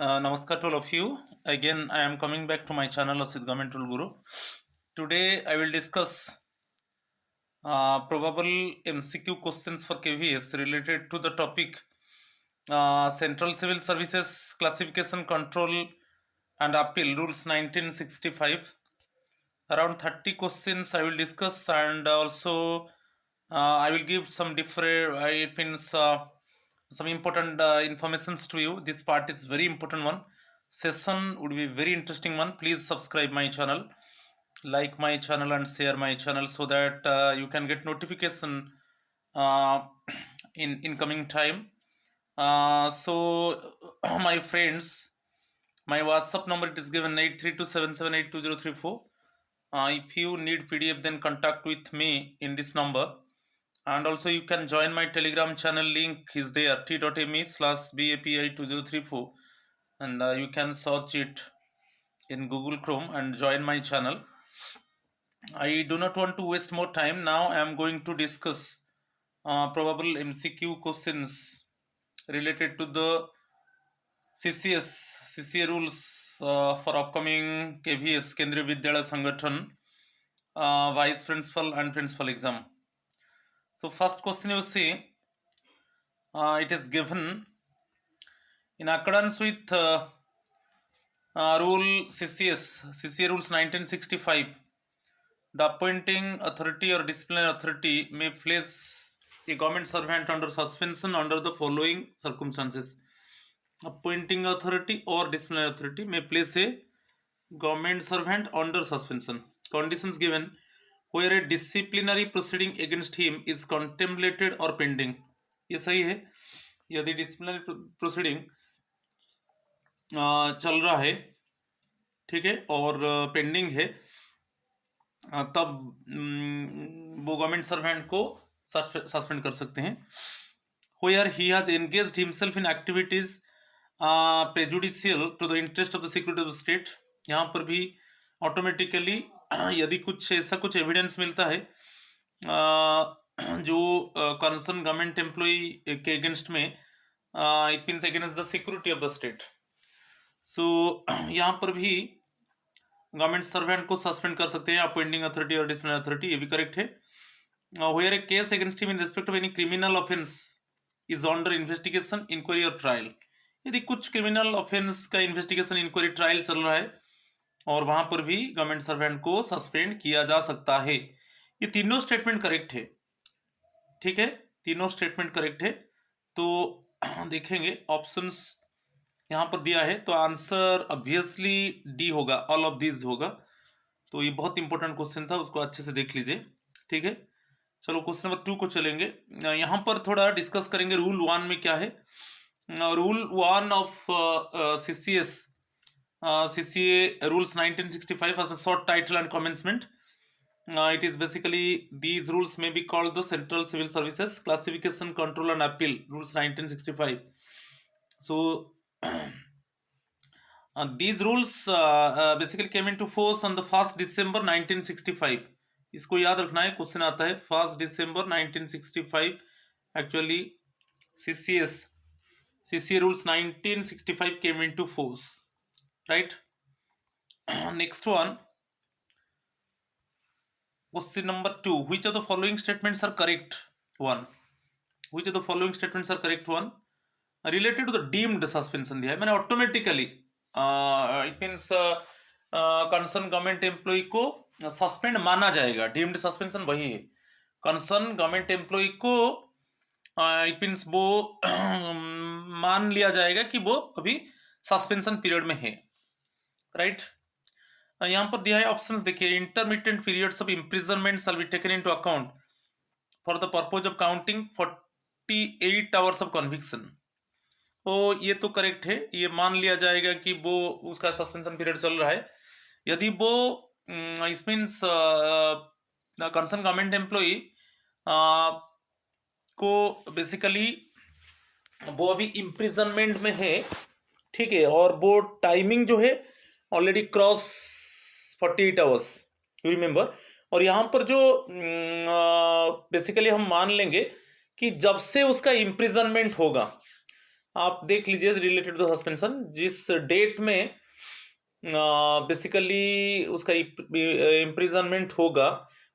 Namaskar to all of you. Again, I am coming back to my channel Asit Government Rule Guru. Today, I will discuss probable MCQ questions for KVS related to the topic Central Civil Services Classification Control and Appeal Rules 1965. Around 30 questions I will discuss, and also I will give some different it means some important informations to you. This part is very important one. Session would be very interesting one. Please subscribe my channel, like my channel, and share my channel so that you can get notification uh, in coming time. So my friends, my WhatsApp number it is given 8327782034. If you need PDF, then contact with me in this number. And also you can join my Telegram channel, link is there, t.me/BAPI2034, and you can search it in Google Chrome and join my channel. I do not want to waste more time. Now I am going to discuss probable MCQ questions related to the CCA rules for upcoming KVS Kendriya Vidyalaya Sangathan vice principal and principal exam. So first question you see, it is given in accordance with rule CCA rules 1965. The appointing authority or disciplinary authority may place a government servant under suspension under the following circumstances. Appointing authority or disciplinary authority may place a government servant under suspension. Conditions given where a disciplinary proceeding against him is contemplated or pending. ये सही है. यदि disciplinary proceeding चल रहा है, ठीक है, और पेंडिंग है, तब वो गवर्नमेंट सर्वेंट को सस्पेंड कर सकते हैं. Where he has engaged himself in activities prejudicial to the interest of the security of the state. यहाँ पर भी ऑटोमेटिकली यदि कुछ ऐसा कुछ एविडेंस मिलता है जो कंसर्न गवर्नमेंट एम्प्लॉय के अगेंस्ट में, it means against the security of the state. So यहाँ पर भी गवर्नमेंट सर्वेंट को सस्पेंड कर सकते हैं अपॉइंटिंग अथॉरिटी और डिसिप्लिनरी अथॉरिटी, ये भी करेक्ट है. Where a case against him in respect of any criminal offence is under investigation, inquiry और ट्रायल. यदि कुछ क्रिमिनल ऑफेंस का इन्वेस्टिगेशन, इंक्वायरी, ट्रायल चल रहा है और वहां पर भी गवर्नमेंट सर्वेंट को सस्पेंड किया जा सकता है. ये तीनों स्टेटमेंट करेक्ट है, ठीक है, तीनों स्टेटमेंट करेक्ट है. तो देखेंगे ऑप्शंस यहाँ पर दिया है, तो आंसर ऑब्वियसली डी होगा, ऑल ऑफ दीज होगा. तो ये बहुत इंपॉर्टेंट क्वेश्चन था, उसको अच्छे से देख लीजिए, ठीक है. चलो क्वेश्चन नंबर 2 को चलेंगे. यहाँ पर थोड़ा डिस्कस करेंगे रूल 1 में क्या है. Rule 1 of CCA rules 1965 has a short title and commencement. It is basically, these rules may be called the Central Civil Services Classification, Control and Appeal Rules 1965. So these rules basically came into force on the 1st December 1965. इसको याद रखना है, question आता है 1st December 1965. Actually CCA rules 1965 came into force, right? Next one, question number 2. Which of the following statements are correct? Which of the following statements are correct? Related to the deemed suspension दिया है, मैंने automatically it means concern government employ को suspend माना जाएगा. Deemed suspension वही है, concern government employ को it means वो मान लिया जाएगा कि वो अभी सस्पेंशन पीरियड में है, राइट. यहाँ पर दिया है ऑप्शंस, देखिए. Intermediate periods of imprisonment shall be taken into account for the purpose of counting 48 hours of conviction. तो ये तो करेक्ट है, ये मान लिया जाएगा कि वो उसका सस्पेंशन पीरियड चल रहा है. यदि वो इस मीन्स कंसर्न गवर्नमेंट एम्प्लॉय को बेसिकली वो अभी इम्प्रिजनमेंट में है, ठीक है, और वो टाइमिंग जो है ऑलरेडी क्रॉस 48 आवर्स, रिमेंबर. और यहाँ पर जो बेसिकली हम मान लेंगे कि जब से उसका इम्प्रिजनमेंट होगा, आप देख लीजिए रिलेटेड टू सस्पेंशन, जिस डेट में बेसिकली उसका इम्प्रिजनमेंट होगा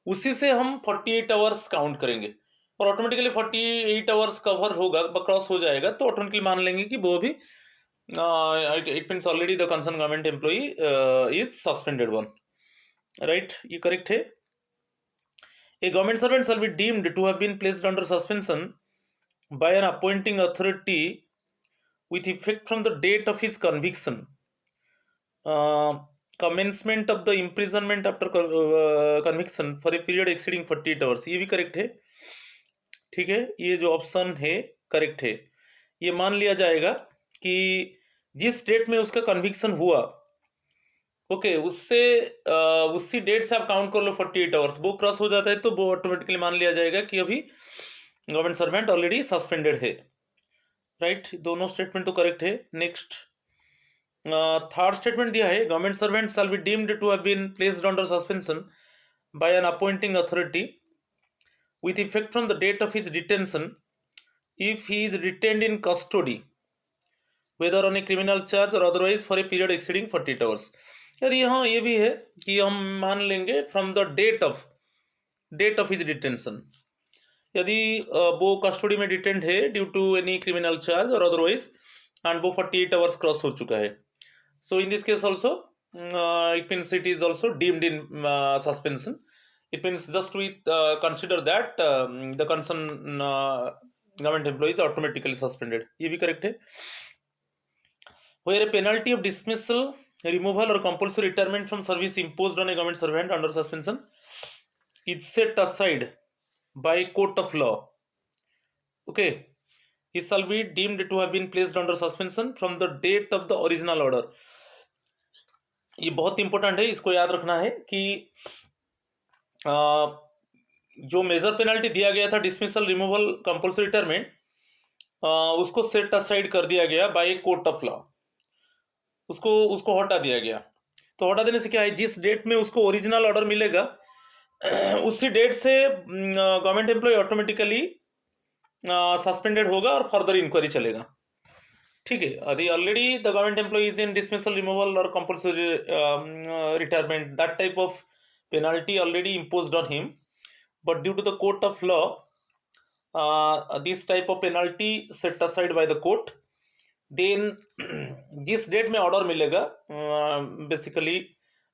उसी से हम 48 आवर्स काउंट करेंगे, और ऑटोमेटिकली 48 आवर्स कवर होगा, क्रॉस हो जाएगा, तो ऑटोमेटिकली मान लेंगे कि वो भी it means already the concern government employee is suspended one, right, ये करेक्ट है। A government servant shall be deemed to have been placed under suspension by an appointing authority with effect from the date of his conviction, commencement of the imprisonment after conviction for a period exceeding 48 hours, ये भी correct है, ठीक है, ये जो option है correct है। ये मान लिया जाएगा कि जिस डेट में उसका कन्विक्शन हुआ, ओके, उससे उसी डेट से आप काउंट कर लो 48 आवर्स, वो क्रॉस हो जाता है तो वो ऑटोमेटिकली मान लिया जाएगा कि अभी गवर्नमेंट सर्वेंट ऑलरेडी सस्पेंडेड है, राइट, दोनों स्टेटमेंट तो करेक्ट है। नेक्स्ट थर्ड स्टेटमेंट दिया है, government servant shall be deemed to have been placed under suspension by an appointing authority with effect from the date of his detention if he is retained in custody whether on a criminal charge or otherwise for a period exceeding 48 hours। यदि यहाँ ये भी है कि हम मान लेंगे from the date of his detention, यदि वो कस्टडी में डिटेंड है due to any criminal charge और अदरवाइज एंड वो 48 आवर्स क्रॉस हो चुका है, so in this case also it means it is also deemed in suspension, it means just we consider that the concern government employ is automatically suspended, ये भी correct है। Where a penalty of dismissal, removal or compulsory retirement from service imposed on a government servant under suspension is set aside by court of law, okay, he shall be deemed to have been placed under suspension from the date of the original order। ये बहुत important है, इसको याद रखना है कि जो major penalty दिया गया था डिसमिसल, रिमूवल, कंपल्सरी रिटायरमेंट, उसको सेट असाइड कर दिया गया बाय कोर्ट ऑफ लॉ, उसको हटा दिया गया। तो हटा देने से क्या है, जिस डेट में उसको ओरिजिनल ऑर्डर मिलेगा उसी डेट से गवर्नमेंट एम्प्लॉय ऑटोमेटिकली सस्पेंडेड होगा और फर्दर इंक्वायरी चलेगा, ठीक है। यदि already the government employ is in dismissal, removal और compulsory retirement, that type of penalty already imposed on him, but due to the court of law this type of penalty set aside by the court, then जिस date में order मिलेगा basically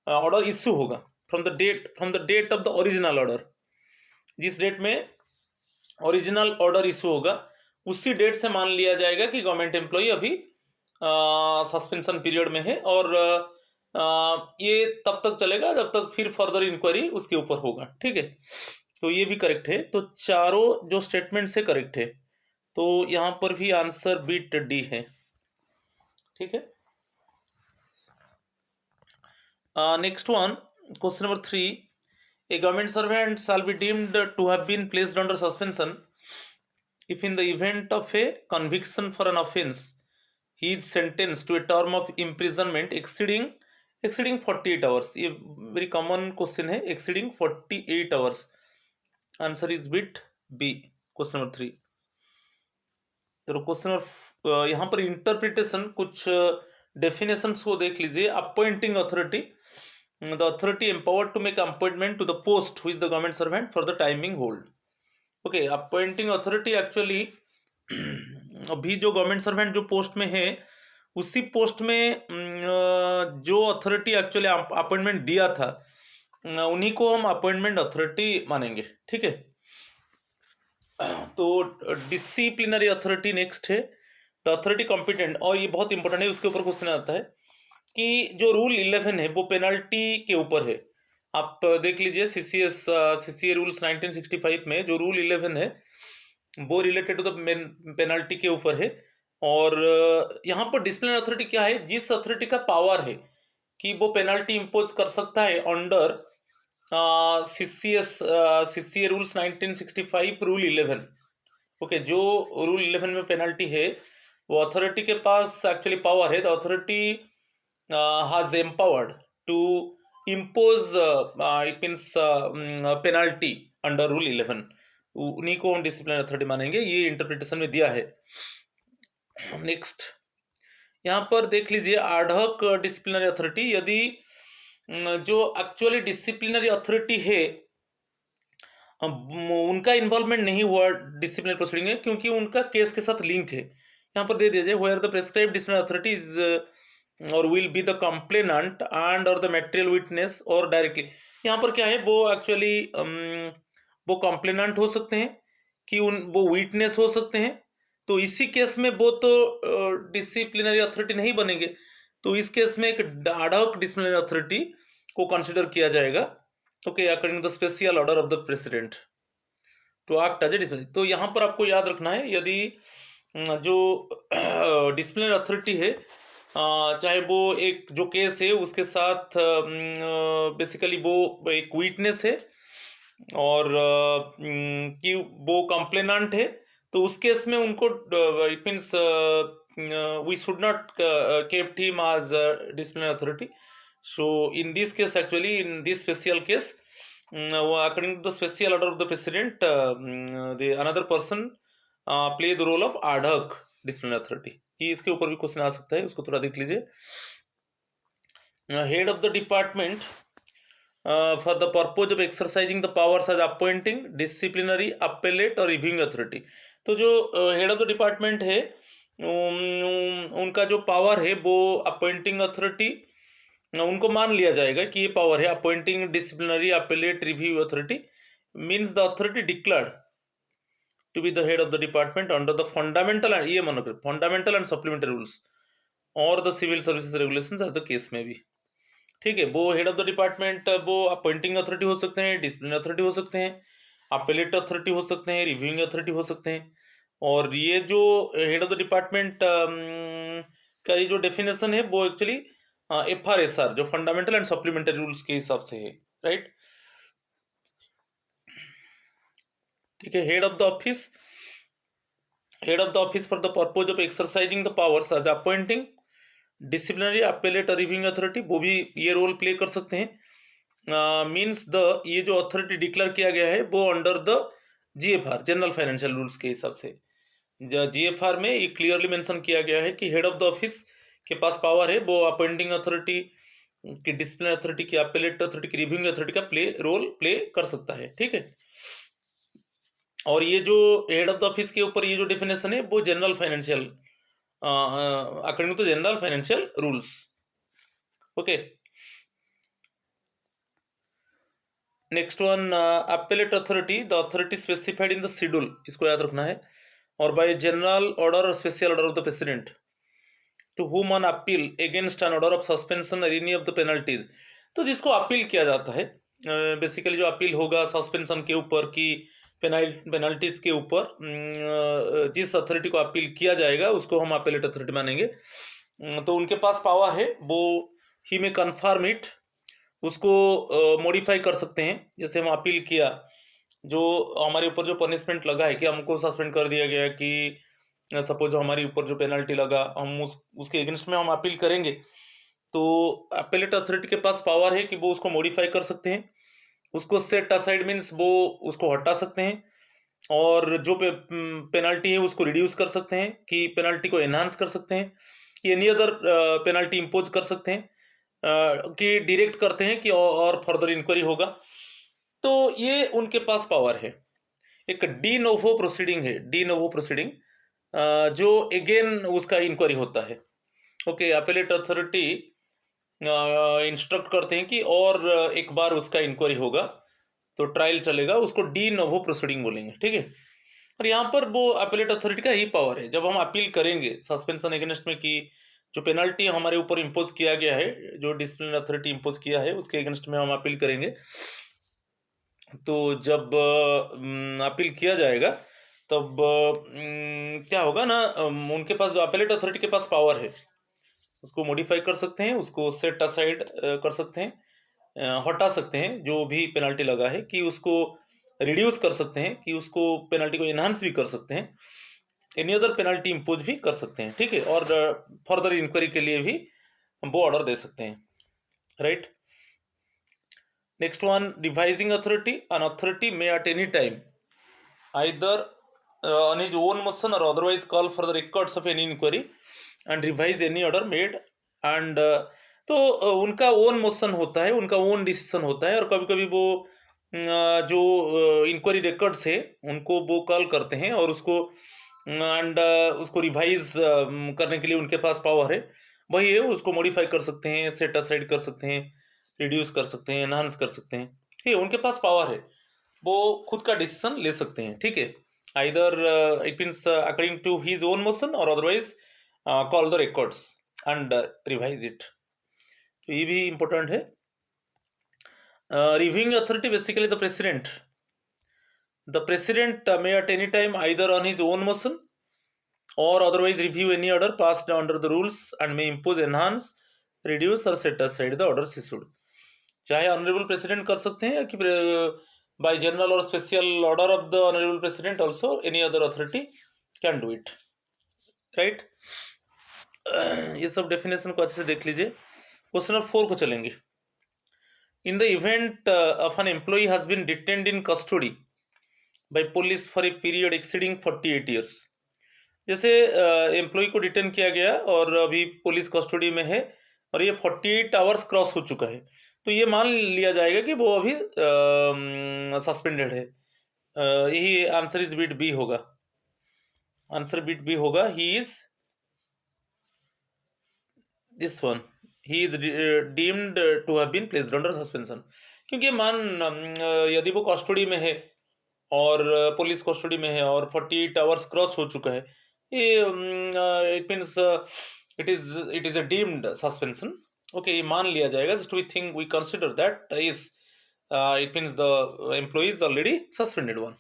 order issue होगा from the date of the original order, जिस date में original order issue होगा उसी date से मान लिया जाएगा कि गवर्नमेंट एम्प्लॉय अभी सस्पेंशन पीरियड में है, और ये तब तक चलेगा जब तक फिर फर्दर इंक्वायरी उसके ऊपर होगा, ठीक है। तो ये भी करेक्ट है, तो चारों जो स्टेटमेंट से करेक्ट है, तो यहाँ पर भी आंसर बीट डी है, ठीक है। Next one, question number 3, a government servant shall be deemed to have been placed under suspension if in the event of a conviction for an offense he is sentenced to a term of imprisonment exceeding 48 hours। ये very common question है, exceeding 48 hours, answer is bit B, question number 3। चलो question number, यहाँ पर interpretation कुछ definitions को देख लीजिए। Appointing authority, the authority empowered to make appointment to the post which the government servant for the timing hold, okay. Appointing authority actually अभी जो government servant जो पोस्ट में है उसी पोस्ट में जो अथॉरिटी एक्चुअली अपॉइंटमेंट दिया था उन्हीं को हम अपॉइंटमेंट अथॉरिटी मानेंगे, ठीक है। तो डिसिप्लिनरी अथॉरिटी नेक्स्ट है, द अथॉरिटी कॉम्पिटेंट, और ये बहुत इंपॉर्टेंट है, उसके ऊपर क्वेश्चन आता है कि जो रूल 11 है वो पेनल्टी के ऊपर है। आप देख लीजिए सीसीए रूल्स 1965 में जो रूल 11 है वो रिलेटेड टू द पेनल्टी के ऊपर है, और यहाँ पर डिसिप्लिनरी अथॉरिटी क्या है, जिस अथॉरिटी का पावर है कि वो पेनल्टी इम्पोज कर सकता है under CCA rules 1965 rule 11, okay. जो रूल 11 में पेनल्टी है वो अथॉरिटी के पास एक्चुअली पावर है, the authority has empowered to impose it means penalty under rule 11, उन्हीं को हम डिसिप्लिनरी अथॉरिटी मानेंगे, ये इंटरप्रिटेशन में दिया है। नेक्स्ट यहाँ पर देख लीजिए एडहॉक डिसिप्लिनरी अथॉरिटी, यदि जो एक्चुअली डिसिप्लिनरी अथॉरिटी है उनका इन्वॉल्वमेंट नहीं हुआ डिसिप्लिनरी प्रोसीडिंग में, क्योंकि उनका केस के साथ लिंक है। यहाँ पर दे दीजिए where the prescribe disciplinary authority is और will be the complainant and और द मटेरियल विटनेस और डायरेक्टली। यहाँ पर क्या है, वो एक्चुअली वो कंप्लेनेंट हो सकते हैं कि वो विटनेस हो सकते हैं। तो इसी केस में वो तो डिसिप्लिनरी अथॉरिटी नहीं बनेंगे, तो इस केस में एक एडहॉक डिसिप्लिनरी अथॉरिटी को कंसिडर किया जाएगा, okay, according to the special order of the president to act as a disciplinary. तो यहाँ पर आपको याद रखना है, यदि जो डिसिप्लिनरी अथॉरिटी है, चाहे वो एक जो केस है उसके साथ बेसिकली वो एक विटनेस है और कि वो कंप्लेनेंट है, तो उस केस में उनको it means we should not kept him as a disciplinary authority. So in this case, actually in this special case, according to the special order of the president, the another person play the role of ad hoc disciplinary authority. ये इसके ऊपर भी question आ सकता है, उसको थोड़ा देख लीजिए। Head of the department for the purpose of exercising the powers as appointing, disciplinary, appellate और reviewing authority। तो जो हेड ऑफ द डिपार्टमेंट है उनका जो पावर है वो अपॉइंटिंग अथॉरिटी, उनको मान लिया जाएगा कि ये पावर है appointing, disciplinary, appellate, review authority, means the authority declared to be the head of the department under the fundamental and ये मानो फंडामेंटल एंड सप्लीमेंट्री रूल्स और the civil services regulations as the case में भी। ठीक है, वो head of the department वो appointing authority हो सकते हैं, डिसिप्लिन अथॉरिटी हो सकते हैं, अपीलेट अथॉरिटी हो सकते हैं, रिव्यूइंग अथॉरिटी हो सकते हैं। और ये जो हेड ऑफ द डिपार्टमेंट का ये जो डेफिनेशन है वो एक्चुअली FRSR जो फंडामेंटल एंड सप्लीमेंट्री रूल्स के हिसाब से है, राइट। ठीक है, head of the office for the purpose of exercising the powers as appointing, disciplinary, appellate और रिव्यूइंग अथॉरिटी, वो भी ये रोल प्ले कर सकते हैं। मीन्स द ये जो अथॉरिटी डिक्लेयर किया गया है वो under the GFR general financial rules के हिसाब से। GFR में ये क्लियरली मेंशन किया गया है कि हेड ऑफ द ऑफिस के पास पावर है, वो अपॉइंटिंग अथॉरिटी की, डिसिप्लिन अथॉरिटी की, अपीलेट अथॉरिटी की, रिव्यूइंग अथॉरिटी का रोल प्ले कर सकता है। ठीक है, और ये जो हेड ऑफ द ऑफिस के ऊपर ये जो डेफिनेशन है वो general financial according to general financial rules, okay. Next one, appellate authority, the authority specified in the schedule, इसको याद रखना है, और बाय जनरल ऑर्डर और special order of the president to whom on appeal against an order of suspension और any of the penalties. तो जिसको appeal किया जाता है, बेसिकली जो अपील होगा सस्पेंशन के ऊपर की पेनल्टीज के ऊपर, जिस अथॉरिटी को अपील किया जाएगा उसको हम अपीलेट अथॉरिटी मानेंगे। तो उनके पास पावर है, वो ही में कन्फर्म इट, उसको मॉडिफाई कर सकते हैं। जैसे हम अपील किया, जो हमारे ऊपर जो पनिशमेंट लगा है कि हमको सस्पेंड कर दिया गया, कि सपोज हमारे ऊपर जो पेनल्टी लगा हम उसके अगेंस्ट में हम अपील करेंगे, तो अपीलेट अथॉरिटी के पास पावर है कि वो उसको मॉडिफाई कर सकते हैं, उसको सेट असाइड मीन्स वो उसको हटा सकते हैं, और जो पेनल्टी है उसको रिड्यूस कर सकते हैं, कि पेनल्टी को एनहांस कर सकते हैं, कि एनी अदर पेनल्टी इम्पोज कर सकते हैं, कि डायरेक्ट करते हैं कि और फर्दर इंक्वायरी होगा। तो ये उनके पास पावर है। एक डी नोवो प्रोसीडिंग है, डी नोवो प्रोसीडिंग, जो अगेन उसका इंक्वायरी होता है, ओके। अपीलेट अथॉरिटी इंस्ट्रक्ट करते हैं कि और एक बार उसका इंक्वायरी होगा, तो ट्रायल चलेगा, उसको डी नोवो प्रोसीडिंग बोलेंगे। ठीक है, और यहाँ पर वो अपीलेट अथॉरिटी का ही पावर है, जब हम अपील करेंगे सस्पेंशन अगेंस्ट में, कि जो पेनल्टी हमारे ऊपर इम्पोज किया गया है, जो डिसिप्लिन अथॉरिटी इम्पोज किया है उसके अगेंस्ट में हम अपील करेंगे, तो जब अपील किया जाएगा तब क्या होगा ना, उनके पास जो अपीलेट अथॉरिटी के पास पावर है, उसको मॉडिफाई कर सकते हैं, उसको सेट असाइड कर सकते हैं, हटा सकते हैं जो भी पेनल्टी लगा है, कि उसको रिड्यूस कर सकते हैं, कि उसको पेनल्टी को एनहांस भी कर सकते हैं, एनी अदर पेनल्टी इम्पोज भी कर सकते हैं। ठीक है, और फर्दर इंक्वायरी के लिए भी वो ऑर्डर दे सकते हैं, right. Next one, revising authority, an authority may at any time either on his own motion or otherwise call for the records of any inquiry and revise any order made and तो उनका own motion होता है, उनका own decision होता है और कभी कभी वो जो इंक्वायरी रिकॉर्ड्स है उनको वो कॉल करते हैं और उसको एंड उसको रिवाइज करने के लिए उनके पास पावर है, वही है, उसको मॉडिफाई कर सकते हैं, सेट असाइड कर सकते हैं, रिड्यूस कर सकते हैं, एनहांस कर सकते हैं, ठीक है, उनके पास पावर है, वो खुद का डिसीजन ले सकते हैं, ठीक है, either it means according to his own motion और otherwise call the records and revise it. तो ये भी इंपॉर्टेंट है। Reviewing authority basically the president may at any time either on his own motion or otherwise review any order passed under the rules and may impose, enhance, reduce or set aside the orders issued। चाहे honourable president कर सकते हैं कि bye general और special order of the honourable president also any other authority can do it, right. ये सब definition को अच्छे से देख लीजिए। क्वेश्चन नंबर 4 को चलेंगे। In the event of an employee has been detained in custody by police for a period exceeding 48 years. जैसे एम्प्लॉय को डिटेन किया गया और अभी पुलिस कस्टडी में है और ये 48 आवर्स क्रॉस हो चुका है, तो ये मान लिया जाएगा कि वो अभी सस्पेंडेड है। यही आंसर इज बिट बी होगा, आंसर बिट बी होगा। He is this one, he is deemed to have been placed under suspension, क्योंकि मान यदि वो कस्टडी में है और पुलिस कस्टडी में है और 48 आवर्स क्रॉस हो चुका है, ये it means it is a deemed suspension, okay, ये मान लिया जाएगा। Just we think we consider that is it means the employee is already suspended one.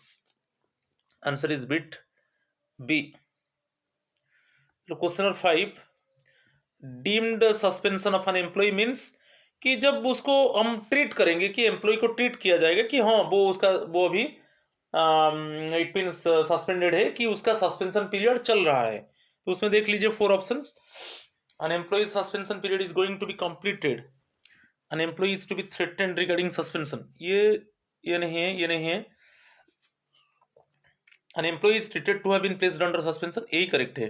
Answer is bit B. Question number 5, deemed suspension of an employee means कि जब उसको हम treat करेंगे, कि एम्प्लॉय को ट्रीट किया जाएगा कि हाँ वो अभी इट मीन्स सस्पेंडेड है, कि उसका सस्पेंशन पीरियड चल रहा है। तो उसमें देख लीजिए 4 options. An employee suspension period is going to be completed. An employee is to be threatened regarding suspension. ये नहीं है, ये नहीं है। An employee is treated to have been placed under suspension, यही करेक्ट है।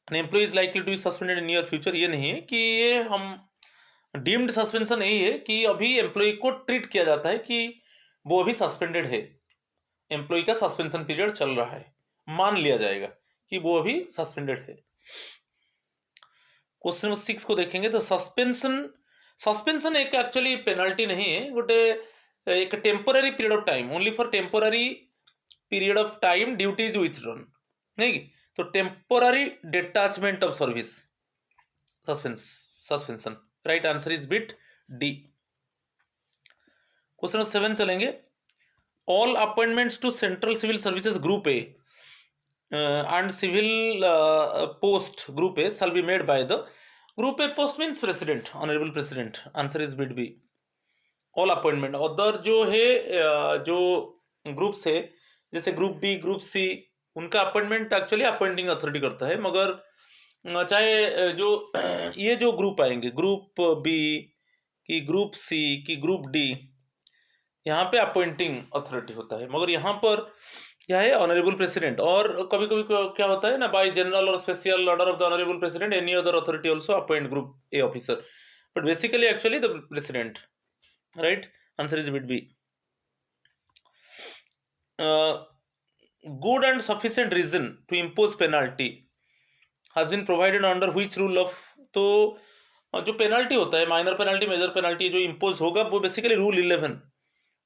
An employee is likely to be suspended in near future, ये नहीं है। कि ये हम डीम्ड सस्पेंशन यही है कि अभी एम्प्लॉय को ट्रीट किया जाता है कि वो अभी सस्पेंडेड है, एम्प्लॉय का सस्पेंशन पीरियड चल रहा है, मान लिया जाएगा कि वो अभी सस्पेंडेड है। क्वेश्चन नंबर 6 को देखेंगे। तो सस्पेंशन एक एक्चुअली पेनल्टी नहीं है, गोटे एक temporary period of time, only for temporary period of time duty is withdrawn, नहीं। तो temporary detachment of service suspension, right answer is bit D. Question number 7 चलेंगे। All appointments to central civil services group A and civil post group A shall be made by the group A post means president, honorable president, answer is bit B। all appointment other जो है जो groups है जैसे group B group सी, उनका appointment actually appointing authority करता है, मगर चाहे जो ये जो ग्रुप आएंगे ग्रुप बी की ग्रुप सी की ग्रुप डी, यहाँ पे अपॉइंटिंग अथॉरिटी होता है, मगर यहाँ पर क्या है ऑनरेबल प्रेसिडेंट। और कभी कभी क्या होता है ना, बाय जनरल और special order of the honourable president any other authority also appoint group A officer, but basically actually the president, right answer is bit B. Good and sufficient reason to impose penalty has been provided under which rule of. तो जो penalty होता है, minor penalty major penalty जो impose होगा वो basically rule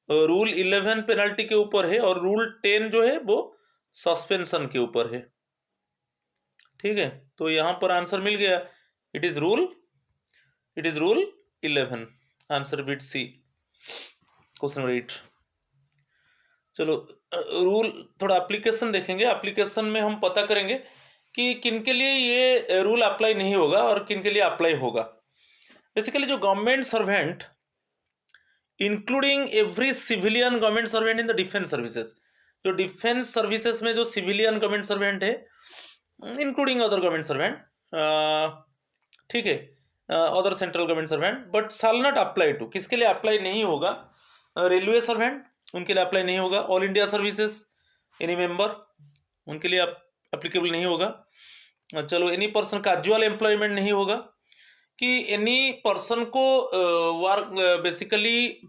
11 penalty के ऊपर है और रूल 10 जो है वो सस्पेंशन के ऊपर है, ठीक है। तो यहां पर आंसर मिल गया, it is rule 11, answer bit C. Question number 8 चलो, रूल थोड़ा एप्लीकेशन देखेंगे। एप्लीकेशन में हम पता करेंगे कि किन के लिए ये रूल अप्लाई नहीं होगा और किन के लिए अप्लाई होगा। बेसिकली जो government servant including every civilian government servant in the defence services, जो डिफेंस सर्विसेज में जो सिविलियन गवर्नमेंट सर्वेंट है इंक्लूडिंग अदर गवर्नमेंट सर्वेंट, ठीक है, other central government servant, but shall not apply to, किसके लिए अप्लाई नहीं होगा, रेलवे सर्वेंट उनके लिए अप्लाई नहीं होगा, all India services any member, उनके लिए एप्लीकेबल नहीं होगा। चलो, एनी पर्सन कैजुअल एम्प्लॉयमेंट नहीं होगा, कि एनी पर्सन को वर्क बेसिकली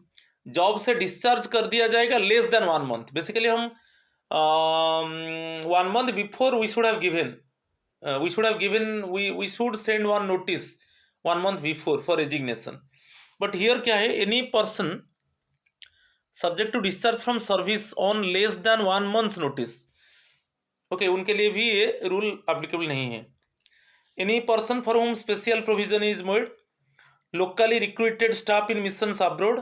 जॉब से डिस्चार्ज कर दिया जाएगा लेस देन 1 मंथ। बेसिकली हम 1 month before we should have given we should send one notice 1 month before for resignation, but here क्या है, any person subject to discharge from service on less than 1 month's notice, okay उनके लिए भी ये rule applicable नहीं है। Any person for whom special provision is made, locally recruited staff in missions abroad,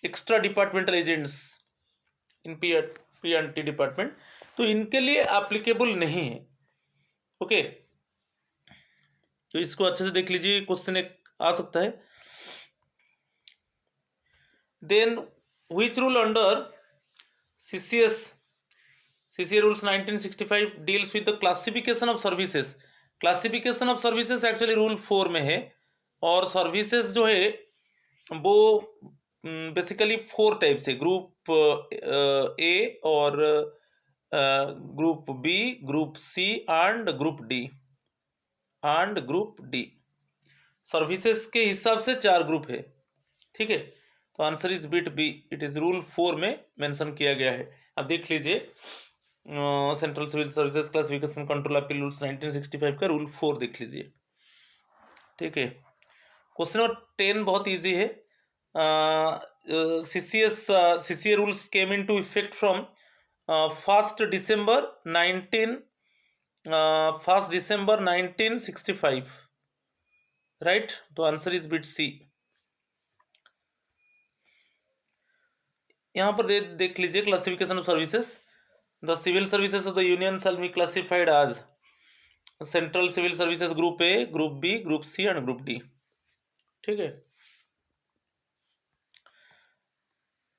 extra departmental agents in P&T department, तो इनके लिए applicable नहीं है। ओके, तो इसको अच्छे से देख लीजिए, क्वेश्चन एक आ सकता है। Then which rule under CCA rules 1965 deals with the classification of services। Classification of services actually rule 4 में है, और सर्विसेज जो है वो बेसिकली 4 टाइप से, ग्रुप ए और group B, group C and group D services के हिसाब से 4 ग्रुप है। ठीक है, तो answer is bit B, it is rule 4 में मेंशन किया गया है। अब देख लीजिए, central civil services classification control appeal rules 1965 का रूल 4 देख लीजिए। ठीक है, क्वेश्चन नंबर 10 बहुत इजी है। CCA rules came into effect from 1 December 1965, right, तो आंसर इज बिट सी। यहाँ पर देख लीजिए classification of services, the civil services of the union shall be classified as central civil services group A, group B, group C and group D. ठीक है,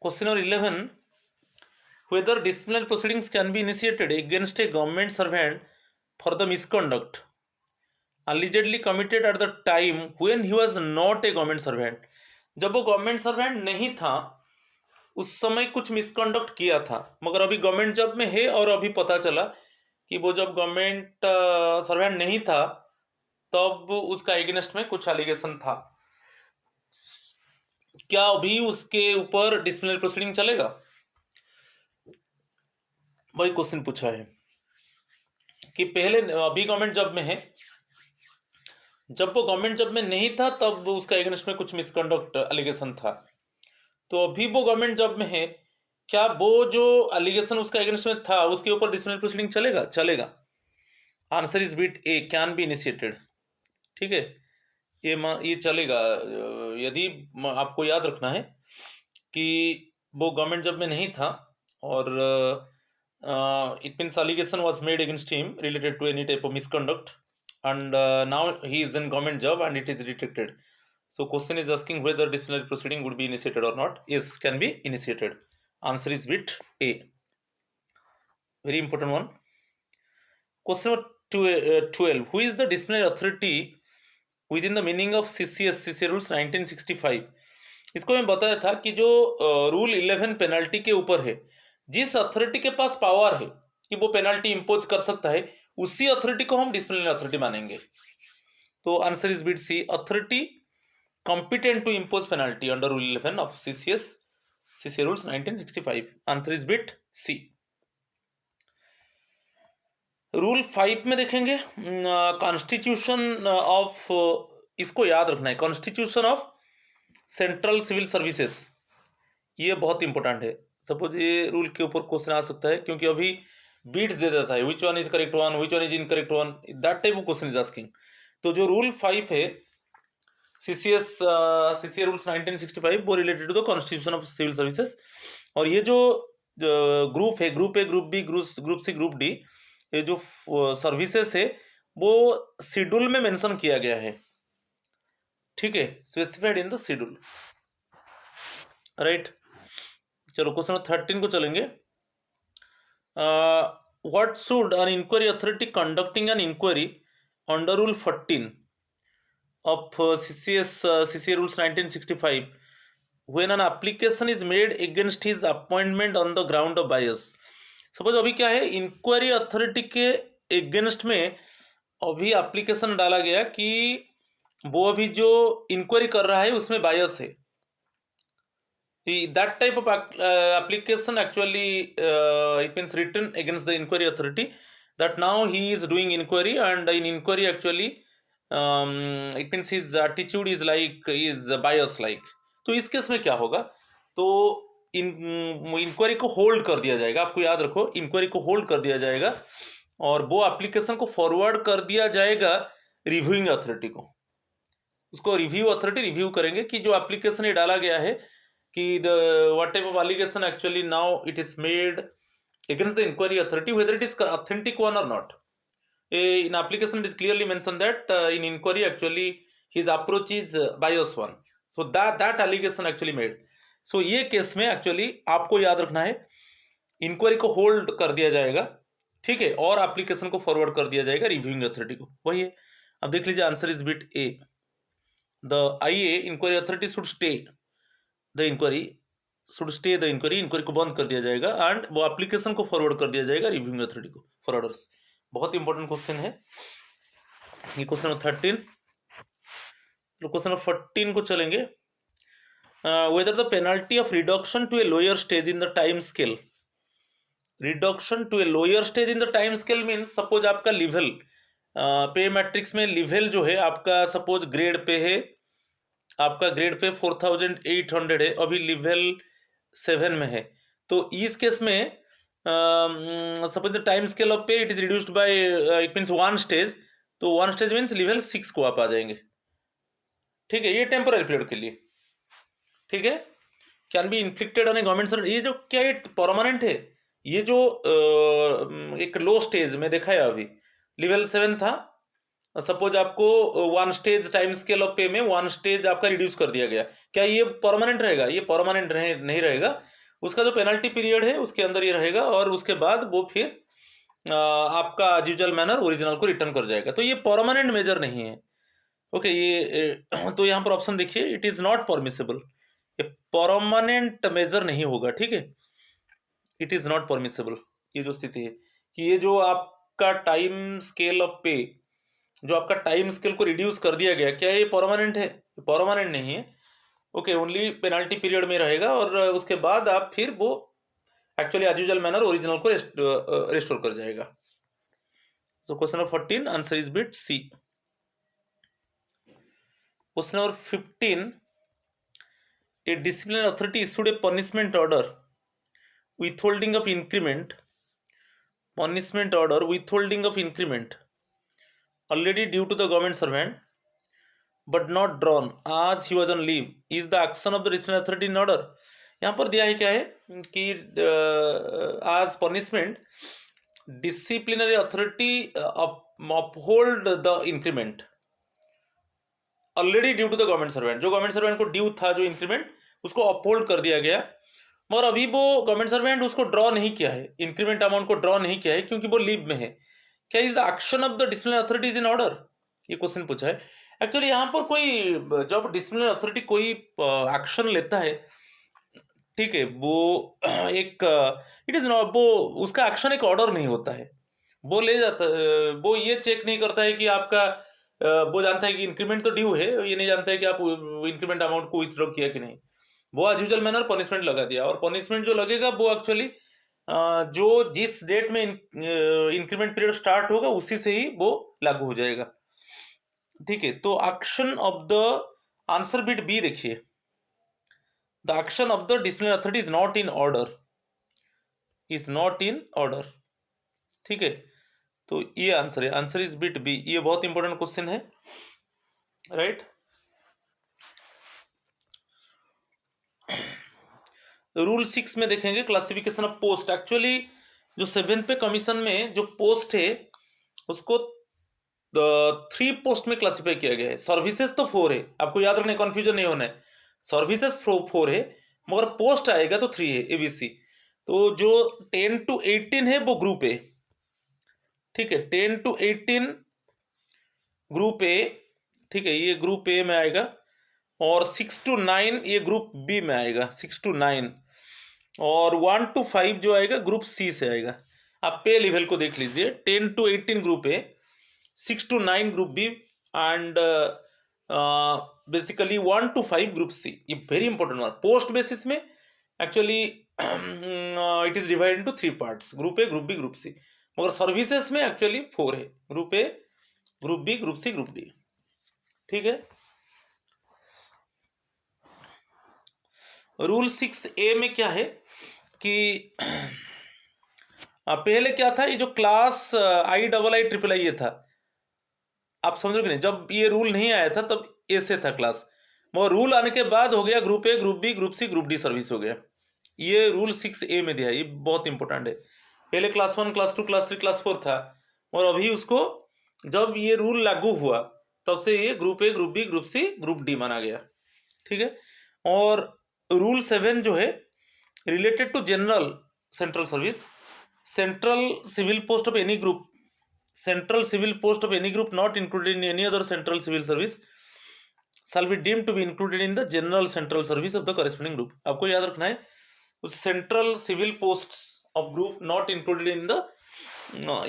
question number 11, whether disciplinary proceedings can be initiated against a government servant for the misconduct allegedly committed at the time when he was not a government servant। जब वो government servant नहीं था उस समय कुछ misconduct किया था, मगर अभी गवर्नमेंट जॉब में है और अभी पता चला कि वो जब गवर्नमेंट सर्वेंट नहीं था तब उसका एगेंस्ट में कुछ एलिगेशन था, क्या अभी उसके ऊपर डिसिप्लिनरी प्रोसीडिंग चलेगा? वही क्वेश्चन पूछा है कि पहले अभी गवर्नमेंट जॉब में है, जब वो गवर्नमेंट जॉब में नहीं था तब उसका एगेंस्ट में कुछ मिसकंडक्ट एलिगेशन था, तो अभी वो गवर्नमेंट जॉब में है, क्या वो जो एलिगेशन उसका एगेंस्ट में था उसके ऊपर डिसिप्लिनरी प्रोसीडिंग चलेगा? चलेगा। Answer is bit A, can be initiated. ठीक है, ये चलेगा। यदि आपको याद रखना है कि वो गवर्नमेंट जॉब में नहीं था और it means allegation was made against him related to any type of misconduct and now he is in government job and it is detected. So question is asking whether disciplinary proceeding would be initiated or not. Yes, can be initiated. Answer is bit A. Very important one. Question number 12. Who is the disciplinary authority within the meaning of CCA rules 1965? इसको मैं बताया था कि जो rule 11 penalty के ऊपर है, जिस अथॉरिटी के पास पावर है कि वो पेनल्टी इंपोज कर सकता है, उसी अथॉरिटी को हम डिसिप्लिनरी अथॉरिटी मानेंगे। तो answer is bit C, authority competent to impose penalty under rule 11 of CCA rules 1965। Answer is bit C. Rule 5 में देखेंगे कॉन्स्टिट्यूशन ऑफ, इसको याद रखना है, constitution of central civil services, ये बहुत इंपॉर्टेंट है। सपोज ये रूल के ऊपर क्वेश्चन आ सकता है क्योंकि अभी बीट्स दे देता है, which one is correct one, which one is incorrect one, that type of question is asking. तो जो रूल 5 है CCA रूल्स 1965, वो related to the constitution of civil services, और ये जो ग्रुप है, group A, group B, group C, group D, ये जो सर्विसेज है वो शेड्यूल में मेंशन किया गया है। ठीक है, specified in the schedule, right. चलो क्वेश्चन नंबर 13 को चलेंगे। What should an inquiry authority conducting an inquiry under Rule 14 of CCA Rules 1965 when an application is made against his appointment on the ground of bias? Suppose अभी क्या है, inquiry authority के against में अभी application डाला गया कि वो अभी जो इंक्वायरी कर रहा है उसमें बायस है. That type of application actually it means written against the inquiry authority that now he is doing inquiry, and in inquiry actually it means his attitude is like is bias like. तो इस case में क्या होगा, तो inquiry को hold कर दिया जाएगा. आपको याद रखो, इंक्वायरी को होल्ड कर दिया जाएगा और वो एप्लीकेशन को फॉरवर्ड कर दिया जाएगा रिव्यूइंग अथॉरिटी को. उसको रिव्यू अथॉरिटी रिव्यू करेंगे कि जो एप्लीकेशन ये डाला गया है कि the what type of allegation actually now it is made against the inquiry authority, whether it is authentic one or not. In application it is clearly mentioned that in inquiry actually his approach is biased one, so that allegation actually made. So ये case में actually आपको याद रखना है, inquiry को hold कर दिया जाएगा, ठीक है, और एप्लीकेशन को फॉरवर्ड कर दिया जाएगा रिव्यूइंग अथॉरिटी को. वही है. अब देख लीजिए, answer is bit A. The IA inquiry authority should stay the inquiry, inquiry को बंद कर दिया जाएगा एंड वो एप्लीकेशन को फॉरवर्ड कर दिया जाएगा रिव्यूइंग अथॉरिटी को फॉर ऑर्डर्स. बहुत इंपॉर्टेंट क्वेश्चन है ये. Question number 13. तो क्वेश्चन नंबर 14 को चलेंगे. Whether the penalty of reduction to a lower stage in the time scale. Reduction to a lower stage in the time scale means suppose आपका level pay matrix में level जो है आपका, suppose grade pay है, आपका grade pay 4800 है, अभी level 7 में है. तो इस केस में suppose the time scale of pay it is reduced by it means 1 stage. तो 1 स्टेज मीन्स लेवल 6 को आप आ जाएंगे. ठीक है, ये टेम्पोररी पीरियड के लिए. ठीक है, can be inflicted on A government servant. ये जो क्या ये परमानेंट है, ये जो एक लो स्टेज में देखा है अभी लेवल 7 था, सपोज आपको 1 स्टेज टाइम स्केल ऑफ पे में 1 स्टेज आपका रिड्यूस कर दिया गया, क्या ये परमानेंट रहेगा? ये परमानेंट नहीं रहेगा. उसका जो पेनल्टी पीरियड है उसके अंदर ये रहेगा और उसके बाद वो फिर आपका एज यूजुअल मैनर ओरिजिनल को रिटर्न कर जाएगा. तो ये परमानेंट मेजर नहीं है. ओके, ये तो यहाँ पर ऑप्शन देखिए, इट इज नॉट परमिसेबल. ये परमानेंट मेजर नहीं होगा. ठीक है, इट इज नॉट परमिसेबल. ये जो स्थिति है कि ये जो आपका टाइम स्केल ऑफ पे, जो आपका टाइम स्केल को रिड्यूस कर दिया गया, क्या ये परमानेंट है? परमानेंट नहीं है. ओके, ओनली पेनल्टी पीरियड में रहेगा और उसके बाद आप फिर वो actually as usual manner original को रिस्टोर कर जाएगा. So question number 14 answer is bit C. Question number 15. A disciplinary authority issued a punishment order withholding of increment, punishment order withholding of increment already due to the government servant but not drawn as he was on leave is the action of the disciplinary authority in order. यहाँ पर दिया है क्या है कि as punishment disciplinary authority uphold the increment already due to the government servant. जो government servant को due था जो इंक्रीमेंट, उसको अपहोल्ड कर दिया गया, मगर अभी वो गवर्नमेंट सर्वेंट उसको ड्रॉ नहीं किया है, इंक्रीमेंट अमाउंट को ड्रॉ नहीं किया है क्योंकि वो लीव में है. क्या is the action of the disciplinary authority is in order? ये क्वेश्चन पूछा है. एक्चुअली यहाँ पर कोई, जब डिसिप्लिनरी अथॉरिटी कोई एक्शन लेता है, ठीक है, वो एक इट इज नॉट, वो उसका एक्शन एक ऑर्डर नहीं होता है. वो ले जाता, वो ये चेक नहीं करता है कि आपका, वो जानता है कि इंक्रीमेंट तो ड्यू है, ये नहीं जानता है कि आप इंक्रीमेंट अमाउंट को विथड्रॉ किया कि नहीं. वो एज यूजुअल मैनर पनिशमेंट लगा दिया, और पनिशमेंट जो लगेगा वो एक्चुअली जो जिस डेट में इंक्रीमेंट पीरियड स्टार्ट होगा उसी से ही वो लागू हो जाएगा. ठीक है, तो action of the answer bit be देखिए, the action of the disciplinary authority is not in order, is not in order. ठीक है, तो ये आंसर है, आंसर इज बिट बी. ये बहुत इंपॉर्टेंट क्वेश्चन है, राइट. रूल 6 में देखेंगे क्लासिफिकेशन ऑफ पोस्ट. एक्चुअली जो 7th पे कमीशन में जो पोस्ट है उसको 3 पोस्ट में क्लासिफाई किया गया है. सर्विसेज तो 4 है, आपको याद रखना, कंफ्यूजन नहीं होना है. सर्विसेज 4 है मगर पोस्ट आएगा तो 3 है, ABC. तो जो 10 to 18 है वो ग्रुप ए. ठीक है, 10 to 18 ग्रुप ए. ठीक है, ये ग्रुप ए में आएगा, और 6 to 9 ये ग्रुप बी में आएगा. 6 to 9 और 1 to 5 जो आएगा ग्रुप सी से आएगा। आप पे लेवल को देख लीजिए, 10 to 18 group A, 6 to 9 group B, and basically 1 to 5 group C. ये very important one. Post basis में actually it is divide into 3 parts, group A, group B, group C. मगर सर्विसेज में एक्चुअली 4 है, group A, group B, group C, group D. ठीक है। Rule 6A में क्या है कि पहले क्या था, ये जो क्लास IIII ये था, आप समझो कि नहीं, जब ये रूल नहीं आया था तब ऐसे था क्लास, मगर रूल आने के बाद हो गया group A, group B, group C, group D service हो गया। ये रूल 6A में दिया है, ये बहुत इंपॉर्टेंट है। पहले क्लास 1, क्लास 2, क्लास 3, क्लास 4 था, और अभी उसको जब ये रूल लागू हुआ तब से ये group A, group B, group C, group D माना गया। ठीक है। और रूल 7 जो है, related to general central service, central civil post of any group, central civil post of any group not included in any other central civil service shall be deemed to be included in the general central service of the corresponding group। आपको याद रखना है, उस central civil post of group not included in the,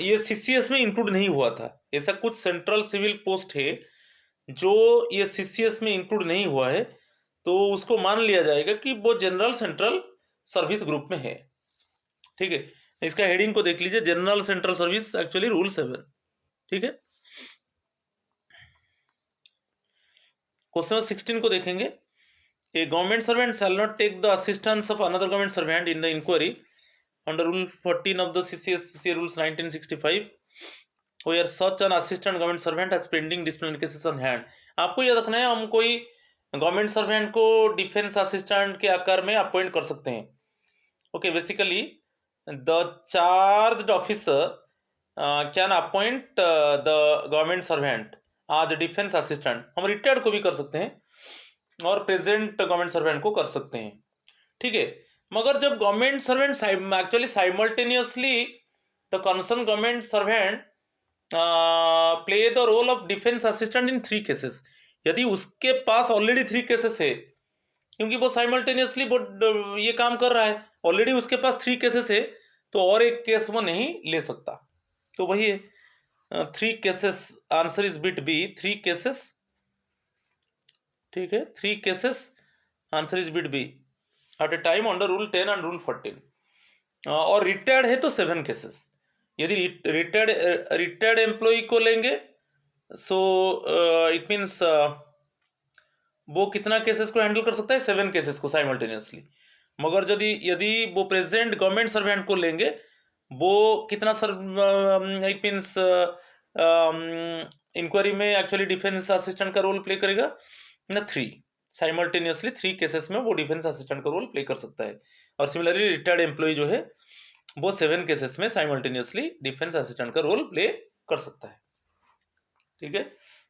ये CCS में include नहीं हुआ था। ऐसा कुछ सेंट्रल सिविल पोस्ट है जो ये सीसीएस में इंक्लूड नहीं हुआ है, तो उसको मान लिया जाएगा कि वो जनरल सेंट्रल सर्विस ग्रुप में है। ठीक है। इसका हेडिंग को देख लीजिए, general central service, actually rule 7। ठीक है। क्वेश्चन 16 को देखेंगे। A government servant shall not take the assistance of another government servant in the inquiry under rule 14 of the CCS rules 1965 where such an assistant government servant has pending disciplinary cases on hand। आपको याद रखना है, हम कोई government servant को defence assistant के आकार में अपॉइंट कर सकते हैं। Okay, basically the charged officer can appoint the government servant as a defense assistant। हम रिटायर्ड को भी कर सकते हैं और प्रेजेंट गवर्नमेंट सर्वेंट को कर सकते हैं। ठीक है। मगर जब government servant actually simultaneously the concern government servant play the role of defence assistant in 3 cases, यदि उसके पास ऑलरेडी 3 केसेस है, क्योंकि वो साइमल्टेनियसली वो ये काम कर रहा है, ऑलरेडी उसके पास 3 केसेस है, तो और एक केस वो नहीं ले सकता। तो वही है 3 cases, answer is bit B, 3 cases. ठीक है, 3 cases, answer is bit B at a time under rule 10 and rule 14। और रिटायर्ड है तो 7 केसेस। यदि रिटायर्ड एम्प्लॉय को लेंगे, सो इट मीन्स वो कितना केसेस को हैंडल कर सकता है, 7 केसेस को साइमल्टेनियसली। मगर यदि वो प्रेजेंट गवर्नमेंट सर्वेंट को लेंगे, वो कितना इट मीन्स इंक्वायरी में एक्चुअली डिफेंस असिस्टेंट का रोल प्ले करेगा ना, 3 साइमल्टेनियसली 3 केसेस में वो डिफेंस असिस्टेंट का रोल प्ले कर सकता है। और सिमिलरली रिटायर्ड एम्प्लॉय जो है वो 7 केसेस में साइमल्टेनियसली डिफेंस असिस्टेंट का रोल प्ले कर सकता है। ठीक है।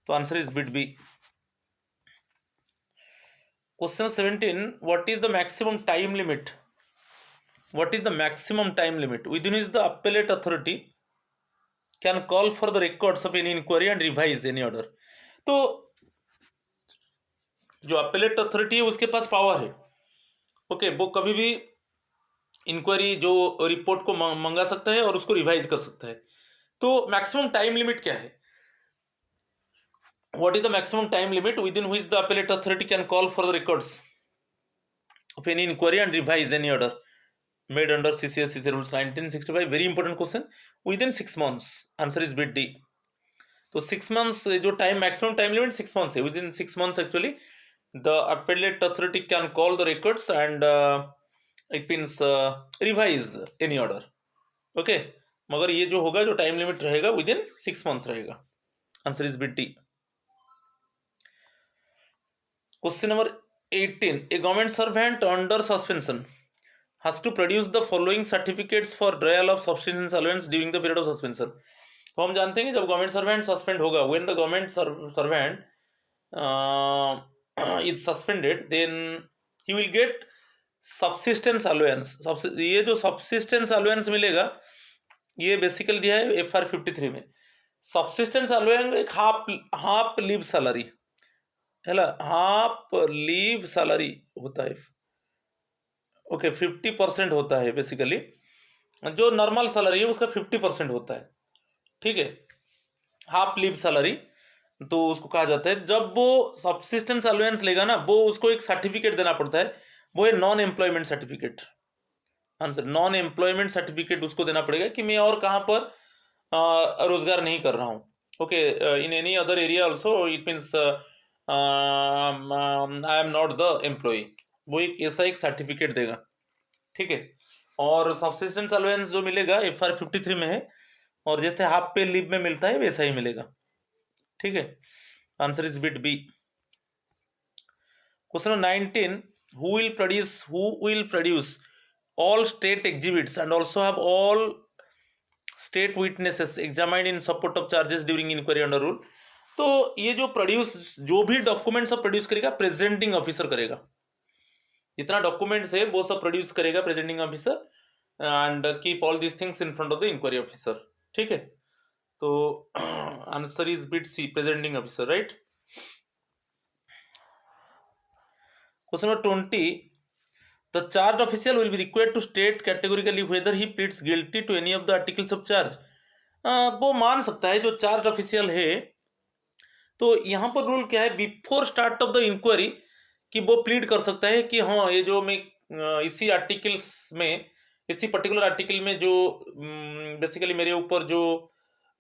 तो answer is bit B. Question 17, what is the maximum time limit? What is the maximum time limit within which the appellate authority can call for the records of any inquiry and revise any order? तो जो appellate authority है उसके पास power है, okay, वो कभी भी inquiry जो report को मंगा सकता है और उसको रिवाइज कर सकता है। तो मैक्सिमम टाइम लिमिट क्या है? What is the maximum time limit within which the appellate authority can call for the records of any inquiry and revise any order made under CCS rules 1965? Very important question. Within 6 months, answer is bit D। तो 6 months जो time, maximum time limit 6 months है। Within 6 months actually the appellate authority can call the records and it means revise any order। Okay, मगर ये जो होगा, जो time limit रहेगा within 6 months रहेगा। Answer is bit D. Question number 18, a government servant under suspension has to produce the following certificates for denial of subsistence allowance during the period of suspension। तो हम जानते हैं कि जब government servant suspend होगा, when the government servant is suspended, then he will get subsistence allowance। ये जो subsistence allowance मिलेगा, ये बेसिकली दिया है FR 53 में। subsistence allowance एक हाफ लीव सैलरी है, हाफ लीव सैलरी होता है। ओके 50% होता है बेसिकली, जो नॉर्मल सैलरी है उसका 50% होता है, ठीक है, हाफ लीव सैलरी तो उसको कहा जाता है। जब वो सब्सिस्टेंस अलाउंस लेगा ना, वो उसको एक सर्टिफिकेट देना पड़ता है, वो है non employment certificate. Answer non employment certificate उसको देना पड़ेगा कि मैं और कहाँ पर रोजगार नहीं कर रहा हूँ। Okay, in any other area also it means I am not the employee, वो एक ऐसा एक सर्टिफिकेट देगा, ठीक है। और सब्सिस्टेंस अलाउंस जो मिलेगा FR 53 में है, और जैसे हाफ पे लीव में मिलता है वैसा ही मिलेगा, ठीक है। Answer is bit B. Question number 19, who will produce all state exhibits and also have all state witnesses examined in support of charges during inquiry under rule। तो ये जो प्रोड्यूस, जो भी डॉक्यूमेंट्स सब प्रोड्यूस करेगा प्रेजेंटिंग ऑफिसर करेगा, जितना documents है वो सब प्रोड्यूस करेगा presenting officer, and keep all this things in front of the inquiry officer, ठीक है। तो answer is bit C, presenting officer, right. Question number 20, the charged official will be required to state categorically whether he pleads guilty to any of the articles of charge। वो मान सकता है जो charge official है, तो यहाँ पर rule क्या है, before start of the inquiry, कि वो प्लीड कर सकता है कि हाँ ये जो मैं इसी आर्टिकल्स में, इसी पर्टिकुलर आर्टिकल में जो बेसिकली मेरे ऊपर जो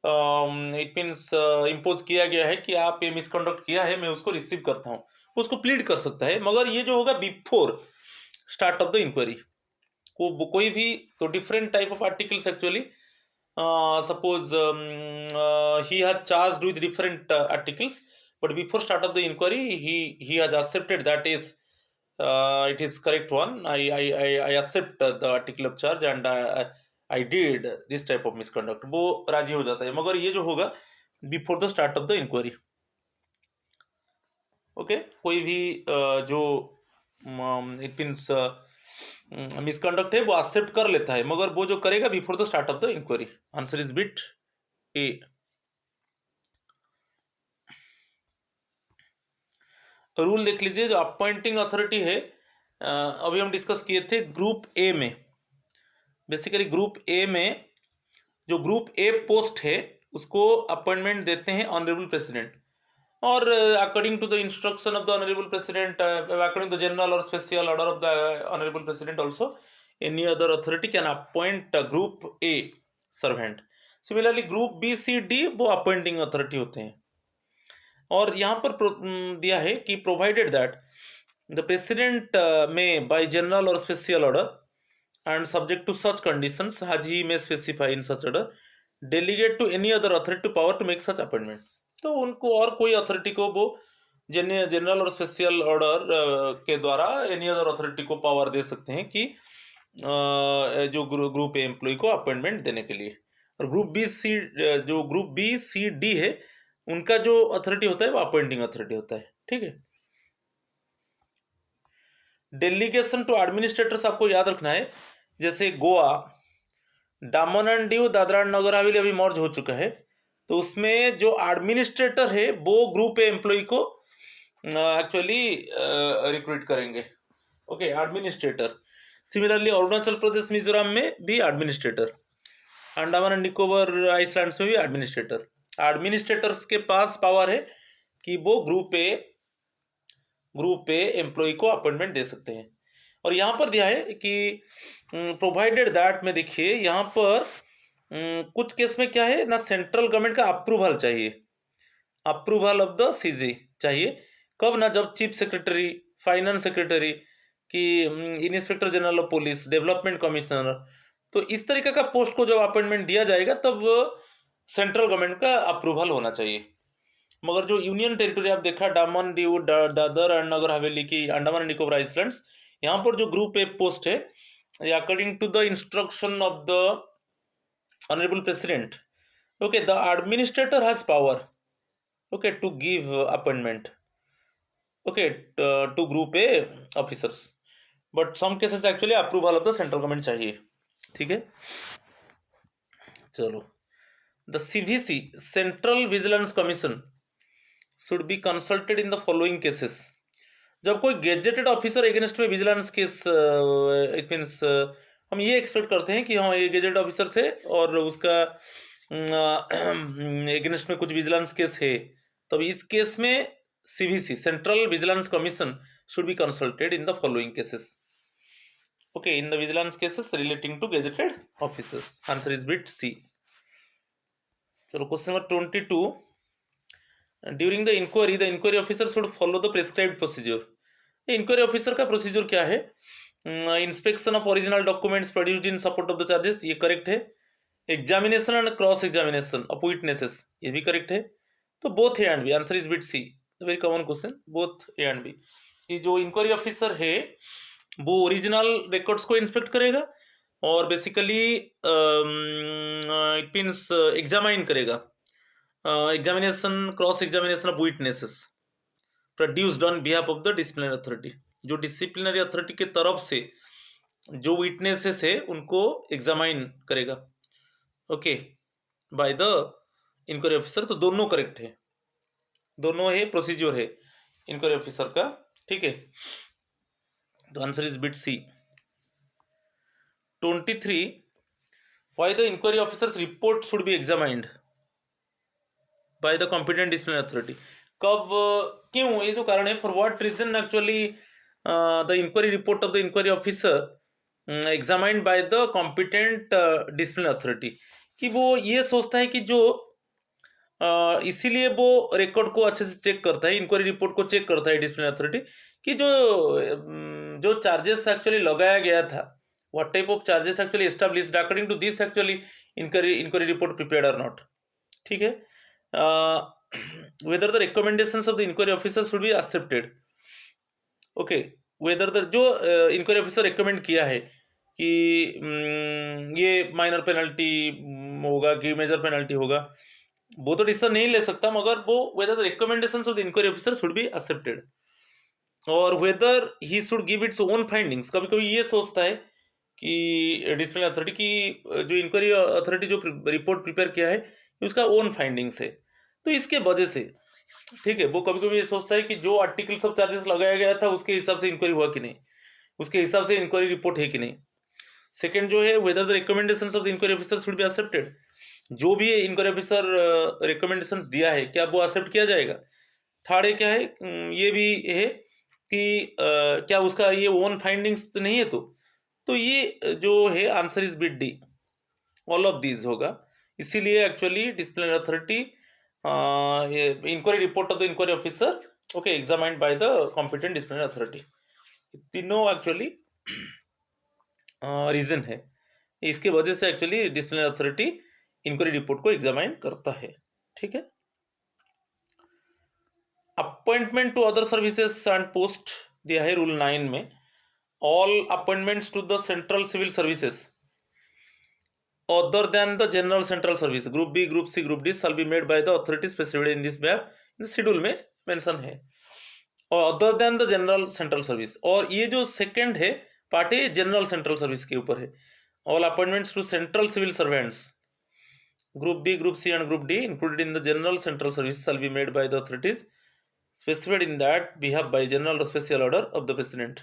इट मीन्स इम्पोज किया गया है कि आप ये मिसकंडक्ट किया है, मैं उसको रिसीव करता हूँ, उसको प्लीड कर सकता है। मगर ये जो होगा before start of the inquiry, कोई भी तो different type of articles actually, suppose he had charged with different articles, but before start of the inquiry he has accepted that is it is correct one, I accept the article of charge and I did this type of misconduct, वो राजी हो जाता है। मगर ये जो होगा before the start of the inquiry, okay. कोई भी जो इट मीन्स मिसकंडक्ट है वो एक्सेप्ट कर लेता है, मगर वो जो करेगा before the start of the inquiry. Answer is bit A. Rule देख लीजिए, जो अपॉइंटिंग अथॉरिटी है, अभी हम डिस्कस किए थे ग्रुप ए में। बेसिकली ग्रुप ए में जो ग्रुप ए पोस्ट है उसको अपॉइंटमेंट देते हैं ऑनरेबल प्रेसिडेंट, और according to the instruction of the honourable president, according to the general और special order of the honourable president also, any other authority can appoint group A servant. Similarly group B C D वो appointing authority होते हैं। और यहाँ पर दिया है कि provided that the president may by general और special order and subject to such conditions has he may specify in such order delegate to any other authority power to make such appointment. तो उनको और कोई authority को वो general और special order के द्वारा एनी अदर अथॉरिटी को पावर दे सकते हैं कि जो ग्रुप ए एम्प्लॉय को अपॉइंटमेंट देने के लिए। और ग्रुप बी सी डी है, उनका जो अथॉरिटी होता है वो अपॉइंटिंग अथॉरिटी होता है, ठीक है। डेलीगेशन टू एडमिनिस्ट्रेटर्स आपको याद रखना है, जैसे गोवा, दामन एंड दीव, दादरा एंड नगर हवेली अभी मर्ज हो चुका है, तो उसमें जो एडमिनिस्ट्रेटर है वो ग्रुप ए एम्प्लॉय को एक्चुअली रिक्रूट करेंगे, okay, administrator. Similarly Arunachal Pradesh Mizoram में भी administrator, Andaman and Nicobar islands में भी एडमिनिस्ट्रेटर। एडमिनिस्ट्रेटर्स के पास पावर है कि वो ग्रुप ए एम्प्लॉय को अपॉइंटमेंट दे सकते हैं। और यहाँ पर दिया है कि प्रोवाइडेड दैट में, देखिए यहाँ पर कुछ केस में क्या है ना, सेंट्रल गवर्नमेंट का अप्रूवल चाहिए, अप्रूवल ऑफ द सीजी चाहिए। कब ना, जब चीफ सेक्रेटरी, फाइनेंस सेक्रेटरी कि inspector general of police, development commissioner, तो इस तरीके का पोस्ट को जब अपॉइंटमेंट दिया जाएगा तब सेंट्रल गवर्नमेंट का अप्रूवल होना चाहिए। मगर जो यूनियन टेरिटरी आप देखा, दामन दीव, दादर एंड नगर हवेली की, अंडमान एंड निकोबार आइसलैंड्स, यहाँ पर जो ग्रुप ए पोस्ट है, according to the instruction of the honourable president, okay, the administrator has power, okay, to give appointment, okay, to group A officers, but some cases actually approval of the central government चाहिए, ठीक है। चलो, the CVC, central vigilance commission, should be consulted in the following cases। जब कोई gazetted officer against में vigilance case, it means हम ये expect करते हैं कि हाँ ये गेजेटेड ऑफिसर से और उसका अगेंस्ट में कुछ विजिलेंस केस है, तब इस केस में CVC central vigilance commission should be consulted in the following cases. Okay, in the vigilance cases relating to gazetted officers. Answer is bit C. So question number 22. During the inquiry officer should follow the prescribed procedure. Inquiry officer का procedure क्या है? Inspection of original documents produced in support of the charges, ये correct है. Examination and cross examination of witnesses, ये भी correct है. तो both A and B. Answer is bit C. Very common question, both A and B. कि जो inquiry officer है वो ओरिजिनल रिकॉर्ड्स को इंस्पेक्ट करेगा और बेसिकली इट मीन्स एग्जामाइन करेगा, examination cross examination of witnesses produced on behalf of the disciplinary authority. जो disciplinary authority के तरफ से जो विटनेसेस है उनको एग्जामाइन करेगा. Okay, by the inquiry officer. तो दोनों करेक्ट है, दोनों है प्रोसीजर है इंक्वायरी ऑफिसर का. ठीक है, तो answer is bit C. 23. Why the inquiry officer's report should be examined by the competent disciplinary authority. कब, क्यों, ये जो कारण है, for what reason actually the inquiry report of the inquiry officer examined by the competent disciplinary authority. कि वो ये सोचता है कि जो इसीलिए वो रिकॉर्ड को अच्छे से चेक करता है, इंक्वायरी रिपोर्ट को चेक करता है डिसिप्लिनरी अथॉरिटी, कि जो चार्जेस एक्चुअली लगाया गया था, what type of charges actually established according to this actually inquiry report prepared or not. ठीक है, whether the recommendations of the inquiry officer should be accepted. Okay, whether the जो inquiry officer recommend किया है कि ये minor penalty होगा कि major penalty होगा, वो तो डिसीजन नहीं ले सकता, मगर वो whether the recommendations of the inquiry officer should be accepted और whether he should give its own findings. कभी कभी ये सोचता है कि डिसिप्लिनरी अथॉरिटी की जो इंक्वायरी अथॉरिटी जो रिपोर्ट प्रिपेयर किया है उसका ओन फाइंडिंग्स है, तो इसके वजह से, ठीक है, वो कभी कभी ये सोचता है कि जो आर्टिकल्स ऑफ चार्जेस लगाया गया था उसके हिसाब से इंक्वायरी हुआ कि नहीं, उसके हिसाब से इंक्वायरी रिपोर्ट है कि नहीं. सेकंड जो है, whether the recommendations of the inquiry officer should be accepted. जो भी इंक्वायरी ऑफिसर रिकमेंडेशंस दिया है क्या वो एक्सेप्ट किया जाएगा. थर्ड है क्या है, ये भी है कि क्या उसका ये ओन फाइंडिंग्स तो नहीं है. तो ये जो है answer is bit D, all of these होगा. इसीलिए actually disciplinary authority inquiry report of the inquiry officer okay examined by the competent disciplinary authority. तीनों एक्चुअली रीजन है, इसके वजह से actually disciplinary authority inquiry report को एग्जामाइन करता है. ठीक है. Appointment to other services and post दिया है रूल 9 में. All appointments to the central civil services other than the general central service group B, group C, group D shall be made by the authority specified in this map. in the schedule में mention है, और other than the general central service. और ये जो second है part है general central service के ऊपर है. All appointments to central civil servants group B, group C and group D included in the general central service shall be made by the authorities specified in that behalf by general or special order of the president,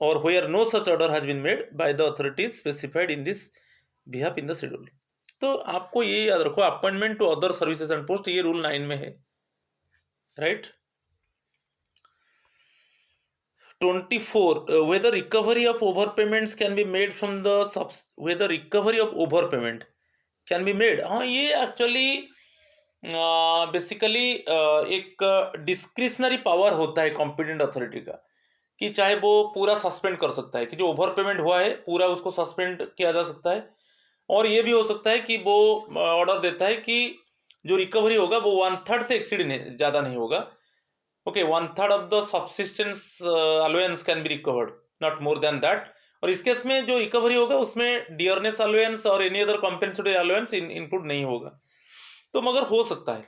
or where no such order has been made by the authorities specified in this behalf in the schedule. तो आपको ये याद रखो, appointment to other services and post ये rule 9 में है, right. 24. whether recovery of overpayments can be made from the whether recovery of overpayment can be made. हाँ, ये एक्चुअली बेसिकली एक डिस्क्रिशनरी पावर होता है कॉम्पिटेंट अथॉरिटी का, कि चाहे वो पूरा सस्पेंड कर सकता है, कि जो ओवर पेमेंट हुआ है पूरा उसको सस्पेंड किया जा सकता है, और ये भी हो सकता है कि वो ऑर्डर देता है कि जो रिकवरी होगा वो 1/3 से एक्सीड ज़्यादा नहीं होगा. Okay, 1/3 of the subsistence allowance can be recovered, not more than that. और इस केस में जो रिकवरी होगा उसमें डियरनेस अलाउंस और any other compensatory allowance include नहीं होगा. तो मगर हो सकता है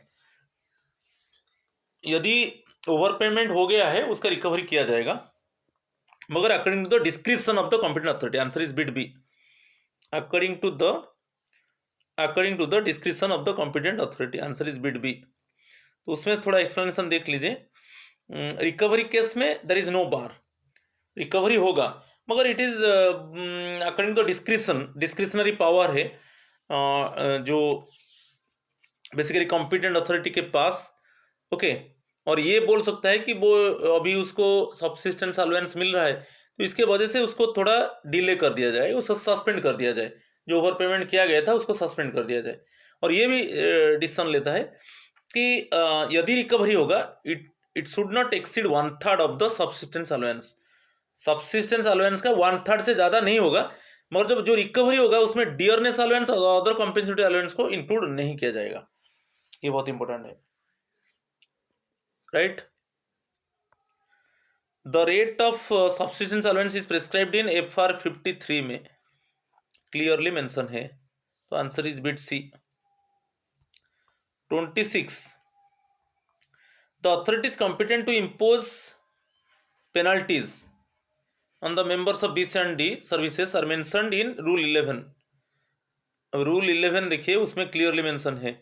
यदि ओवर पेमेंट हो गया है उसका रिकवरी किया जाएगा, मगर according to the description of the competent authority. Answer is bit B, according to the description of the competent authority. Answer is bit B. तो उसमें थोड़ा एक्सप्लेनेशन देख लीजिए. रिकवरी केस में there is no bar, recovery होगा, मगर it is according to discretionary power है जो बेसिकली कॉम्पिटेंट अथॉरिटी के पास। ओके, और ये बोल सकता है कि वो अभी उसको सब्सिस्टेंस अलाउंस मिल रहा है, तो इसके वजह से उसको थोड़ा डिले कर दिया जाए, उसको सस्पेंड कर दिया जाए, जो ओवर पेमेंट किया गया था उसको सस्पेंड कर दिया जाए। और ये भी डिसीजन लेता है कि यदि रिकवरी होगा, it should not exceed 1/3 of the subsistence allowance. Subsistence allowance का 1/3 से ज़्यादा नहीं होगा, मगर जब जो रिकवरी होगा उसमें डियरनेस अलाउंस और अदर कॉम्पेंसेटरी अलाउंस को इंक्लूड नहीं किया जाएगा। ये बहुत इंपॉर्टेंट है, right. The rate of subsistence allowance is prescribed in FR 53 में क्लियरली मेंशन है, तो answer is bit C. 26. The authorities competent to impose penalties on the members of B and D services are mentioned in Rule 11. अब rule 11 देखिए, उसमें clearly mention है,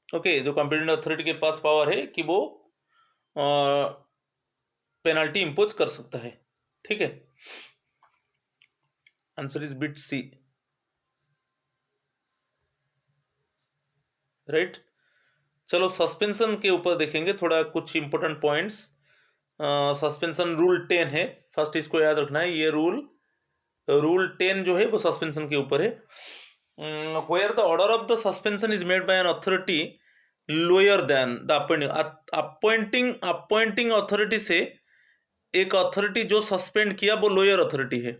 okay, जो competent authority के पास power है कि वो पेनल्टी इंपोज कर सकता है, ठीक है। Answer is bit C, right. चलो सस्पेंशन के ऊपर देखेंगे थोड़ा कुछ इंपॉर्टेंट पॉइंट्स। सस्पेंशन रूल 10 है, फर्स्ट इसको याद रखना है, ये रूल 10 जो है वो सस्पेंशन के ऊपर है। Where the order of the suspension is made by an authority lower than the appointing authority से एक अथॉरिटी जो सस्पेंड किया वो लोअर अथॉरिटी है,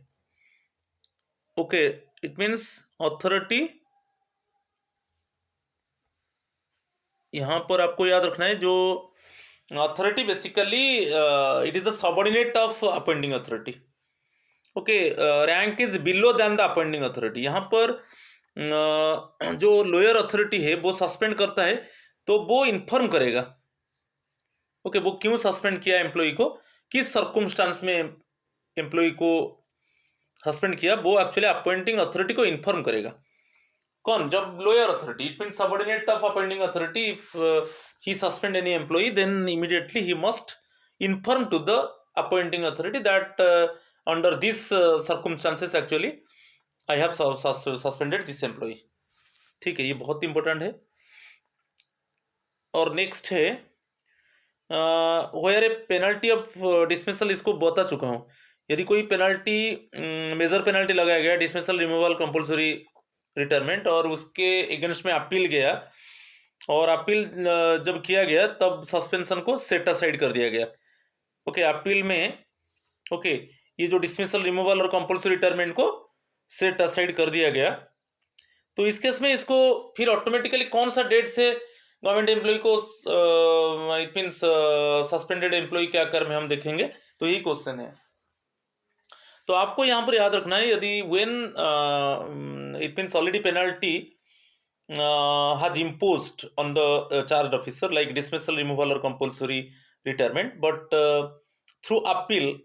ओके। इट मीन्स अथॉरिटी, यहां पर आपको याद रखना है, जो authority basically it is the subordinate of appointing authority, okay. Rank is below than the appointing authority. यहाँ पर जो लोअर अथॉरिटी है वो सस्पेंड करता है तो वो इन्फॉर्म करेगा, ओके, वो क्यों सस्पेंड किया एम्प्लॉय को, किस सर्कमस्टांस में एम्प्लॉय को सस्पेंड किया, वो एक्चुअली अपॉइंटिंग अथॉरिटी को इन्फॉर्म करेगा। कौन? जब lower authority, it means subordinate of appointing authority, if he suspend any employee then immediately he must inform to the appointing authority that under this circumstances actually I have suspended this employee, ठीक है। ये बहुत important है। और next है where a penalty of dismissal, इसको बता चुका हूँ। यदि कोई पेनल्टी, मेजर पेनल्टी लगाया गया, डिसमिसल, रिमूवल, कंपल्सरी रिटायरमेंट, और उसके अगेंस्ट में अपील गया, और अपील जब किया गया तब सस्पेंशन को सेट असाइड कर दिया गया, ओके। अपील में, ओके, ये जो डिसमिसल, रिमूवल और कंपल्सरी रिटायरमेंट को सेट असाइड कर दिया गया, तो इस केस में इसको फिर ऑटोमेटिकली कौन सा डेट से गवर्नमेंट एम्प्लॉय को, इट मीन्स सस्पेंडेड एम्प्लॉय क्या कर में हम देखेंगे, तो यही क्वेश्चन है। तो आपको यहाँ पर याद रखना है, यदि when it means already penalty has imposed on the charged officer like dismissal, removal or compulsory retirement, but through appeal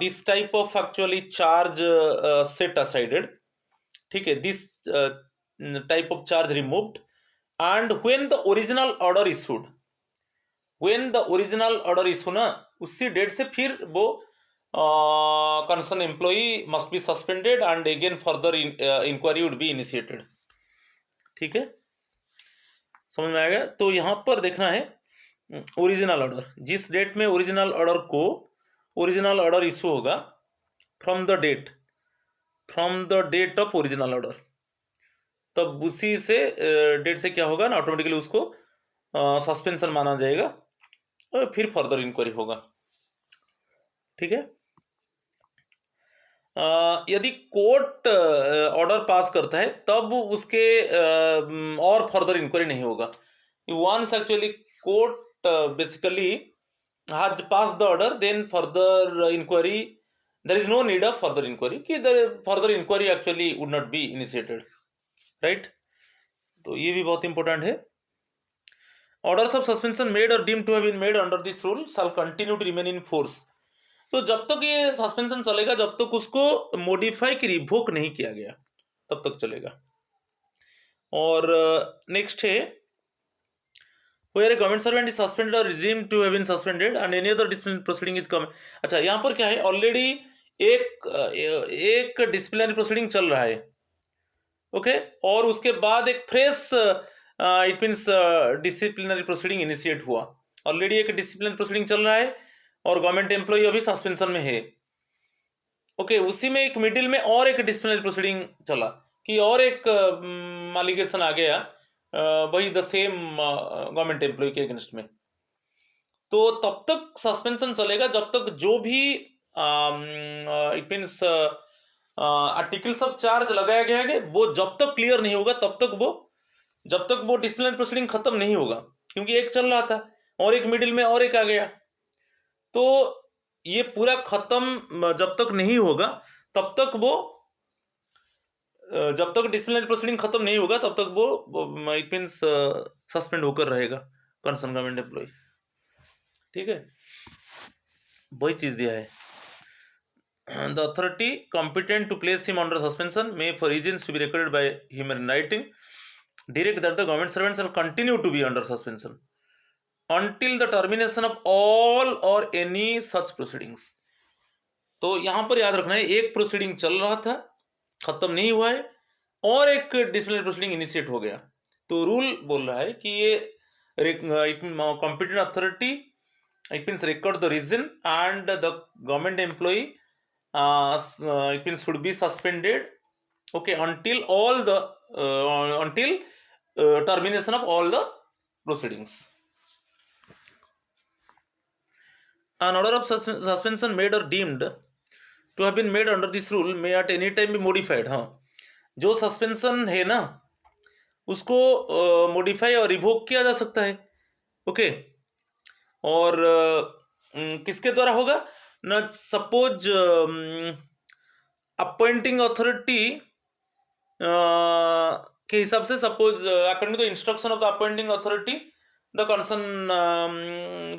this type of actually charge set aside, ठीक है, this type of charge removed, and when the original order issued, when the original order issue ना, उसी date से फिर वो concerned employee must be suspended and again further inquiry would be initiated, ठीक है, समझ में आएगा। तो यहाँ पर देखना है ओरिजिनल ऑर्डर, जिस डेट में ओरिजिनल ऑर्डर इशू होगा, from the date of original order, तब उसी से डेट से क्या होगा ना, ऑटोमेटिकली उसको सस्पेंशन माना जाएगा और फिर फर्दर इंक्वायरी होगा, ठीक है। यदि कोर्ट ऑर्डर पास करता है तब उसके और फर्दर इंक्वायरी नहीं होगा। Once actually court basically has pass the order, then further inquiry, there is no need of further inquiry, कि further inquiry actually would not be initiated, right. तो ये भी बहुत इंपॉर्टेंट है। ऑर्डर्स ऑफ सस्पेंशन मेड और deemed to have been made under this rule shall continue to remain in force. तो जब तक ये सस्पेंशन चलेगा, जब तक उसको मॉडिफाई की रिवोक नहीं किया गया, तब तक चलेगा। और नेक्स्ट है where a government servant is suspended or resumed to have been suspended and any other disciplinary proceeding is come. अच्छा, यहाँ पर क्या है, ऑलरेडी एक डिसिप्लिनरी प्रोसीडिंग चल रहा है, ओके, और उसके बाद एक fresh it means disciplinary proceeding initiate हुआ। ऑलरेडी एक डिसिप्लिनरी प्रोसीडिंग चल रहा है और गवर्नमेंट एम्प्लॉय अभी सस्पेंशन में है, ओके, उसी में एक मिडिल में और एक डिसिप्लिनरी प्रोसीडिंग चला कि और एक एलिगेशन आ गया वही द सेम गवर्नमेंट एम्प्लॉय के अगेंस्ट में, तो तब तक सस्पेंशन चलेगा जब तक जो भी it means articles of charge लगाया गया है वो जब तक क्लियर नहीं होगा जब तक वो डिसिप्लिनरी प्रोसीडिंग खत्म नहीं होगा, क्योंकि एक चल रहा था और एक मिडिल में और एक आ गया, तो ये पूरा खत्म जब तक नहीं होगा तब तक वो जब तक डिसिप्लिनरी प्रोसीडिंग खत्म नहीं होगा तब तक वो इट मीन्स सस्पेंड होकर रहेगा कंसर्न गवर्नमेंट एम्प्लॉय, ठीक है, वही चीज दिया है। The authority competent to place him under suspension may for reasons to be recorded by him in writing direct that the government servants shall continue to be under suspension until the termination of all or any such proceedings। तो यहां पर याद रखना है, एक proceeding चल रहा था, खत्म नहीं हुआ है, और एक डिसिप्लिनरी प्रोसीडिंग इनिशिएट हो गया, तो रूल बोल रहा है कि ये competent authority it means record the reason and the government employee it means should be suspended, okay, until all the until termination of all the proceedings। An order of suspension made or deemed to have been made under this rule may at any time be modified। हाँ, जो suspension है ना उसको modify और revoke किया जा सकता है, ओके, और किसके द्वारा होगा ना, सपोज अपॉइंटिंग अथॉरिटी के हिसाब से, suppose according to the instruction of the appointing authority the concern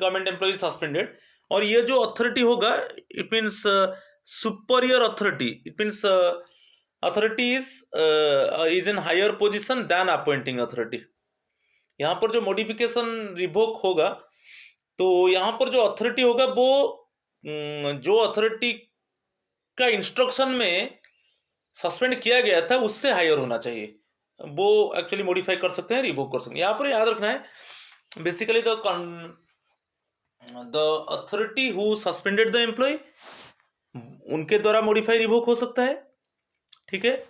government employee suspended, और ये जो अथॉरिटी होगा it means superior authority, it means authority is in higher position than appointing authority. यहाँ पर जो मॉडिफिकेशन रिवोक होगा तो यहाँ पर जो अथॉरिटी होगा वो जो अथॉरिटी का इंस्ट्रक्शन में सस्पेंड किया गया था उससे हायर होना चाहिए, वो एक्चुअली मॉडिफाई कर सकते हैं, रिवोक कर सकते हैं। यहाँ पर याद रखना है basically the authority who suspended the employee, उनके द्वारा मॉडिफाई रिवोक हो सकता है, ठीक है,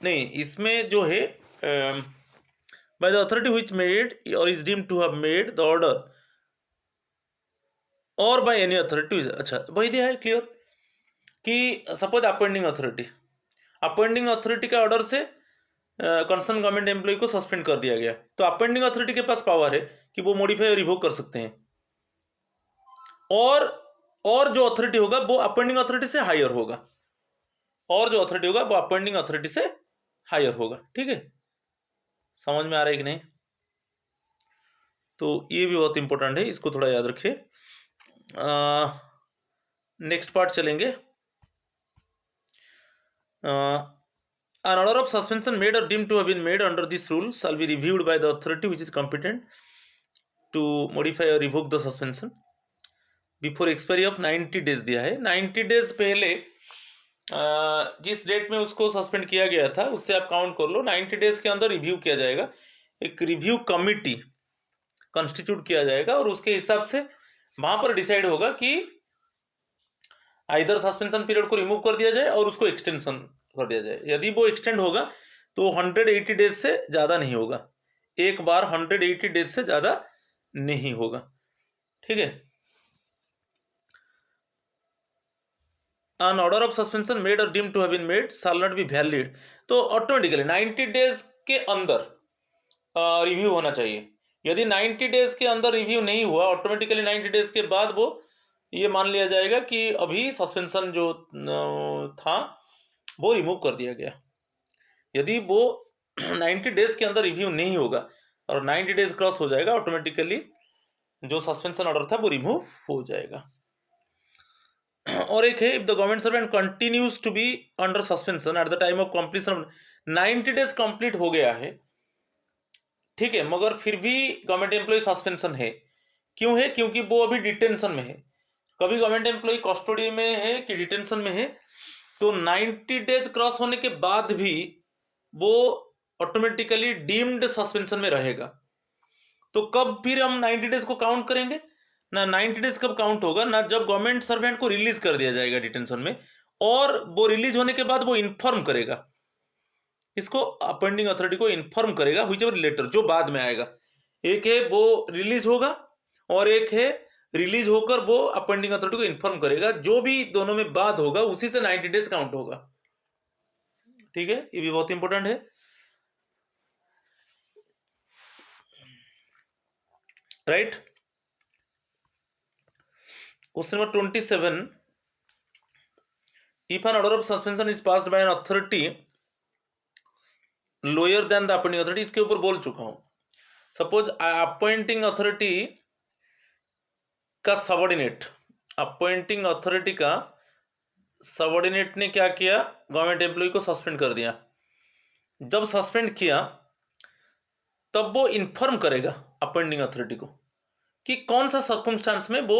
नहीं इसमें जो है by the authority which made और is deemed to have made the order और बाय एनी अथॉरिटी। अच्छा, वही दिया है क्लियर कि सपोज अपॉइंटिंग अथॉरिटी के ऑर्डर से कंसर्न गवर्नमेंट एम्प्लॉय को सस्पेंड कर दिया गया, तो अपॉइंटिंग अथॉरिटी के पास पावर है कि वो मॉडिफाई और रिवोक कर सकते हैं, और जो अथॉरिटी होगा वो अपॉइंटिंग अथॉरिटी से हायर होगा, और जो अथॉरिटी होगा वो अपॉइंटिंग अथॉरिटी से हायर होगा, ठीक है, समझ में आ रहा है कि नहीं? तो ये भी बहुत इंपॉर्टेंट है, इसको थोड़ा याद रखिए। नेक्स्ट पार्ट चलेंगे। An order of suspension made or deemed to have been made under this rule shall be reviewed by the authority which is competent to modify or revoke the suspension before expiry of 90 days दिया है। 90 days पहले जिस date में उसको suspend किया गया था उससे आप काउंट कर लो, 90 डेज के अंदर रिव्यू किया जाएगा, एक रिव्यू कमिटी कंस्टिट्यूट किया जाएगा और उसके हिसाब से वहां पर डिसाइड होगा कि आइदर सस्पेंशन पीरियड को रिमूव कर दिया जाए और उसको एक्सटेंशन कर दिया जाए। यदि वो एक्सटेंड होगा तो 180 डेज से ज़्यादा नहीं होगा, एक बार 180 डेज से ज़्यादा नहीं होगा, ठीक है। An order of suspension made or deemed to have been made shall not be valid, तो ऑटोमेटिकली 90 डेज के अंदर रिव्यू होना चाहिए। यदि 90 डेज के अंदर रिव्यू नहीं हुआ, ऑटोमेटिकली 90 डेज के बाद वो ये मान लिया जाएगा कि अभी सस्पेंशन जो था वो रिमूव कर दिया गया। यदि वो 90 डेज के अंदर रिव्यू नहीं होगा और 90 डेज क्रॉस हो जाएगा, ऑटोमेटिकली जो सस्पेंशन ऑर्डर था वो रिमूव हो जाएगा। और एक है, if the government servant continues to be under suspension at the time of completion of 90 days complete हो गया है ठीक है, मगर फिर भी गवर्नमेंट एम्प्लॉय सस्पेंशन है। क्यों है? क्योंकि वो अभी डिटेंशन में है। कभी गवर्नमेंट एम्प्लॉय कस्टडी में है कि डिटेंशन में है, तो 90 डेज क्रॉस होने के बाद भी वो ऑटोमेटिकली डीम्ड सस्पेंशन में रहेगा। तो कब फिर हम 90 डेज को काउंट करेंगे ना? 90 डेज कब काउंट होगा ना? जब गवर्नमेंट सर्वेंट को रिलीज कर दिया जाएगा डिटेंशन में, और वो रिलीज होने के बाद वो इन्फॉर्म करेगा, इसको अपॉइंटिंग अथॉरिटी को इन्फॉर्म करेगा, व्हिच एवर लेटर, जो बाद में आएगा। एक है वो रिलीज होगा, और एक है रिलीज होकर वो अपॉइंटिंग अथॉरिटी को इन्फॉर्म करेगा। जो भी दोनों में बाद होगा उसी से 90 डेज काउंट होगा। ठीक है, ये भी बहुत इंपॉर्टेंट है। Right. Question number 27, if an order of suspension is passed by an authority lower than the appointing authority, इसके ऊपर बोल चुका हूं। सपोज अपॉइंटिंग अथॉरिटी का सबऑर्डिनेट, अपॉइंटिंग अथॉरिटी का सबऑर्डिनेट ने क्या किया? गवर्नमेंट एम्प्लॉय को सस्पेंड कर दिया। जब सस्पेंड किया तब वो इन्फॉर्म करेगा अपॉइंटिंग अथॉरिटी को कि कौन सा सर्कमस्टांस में वो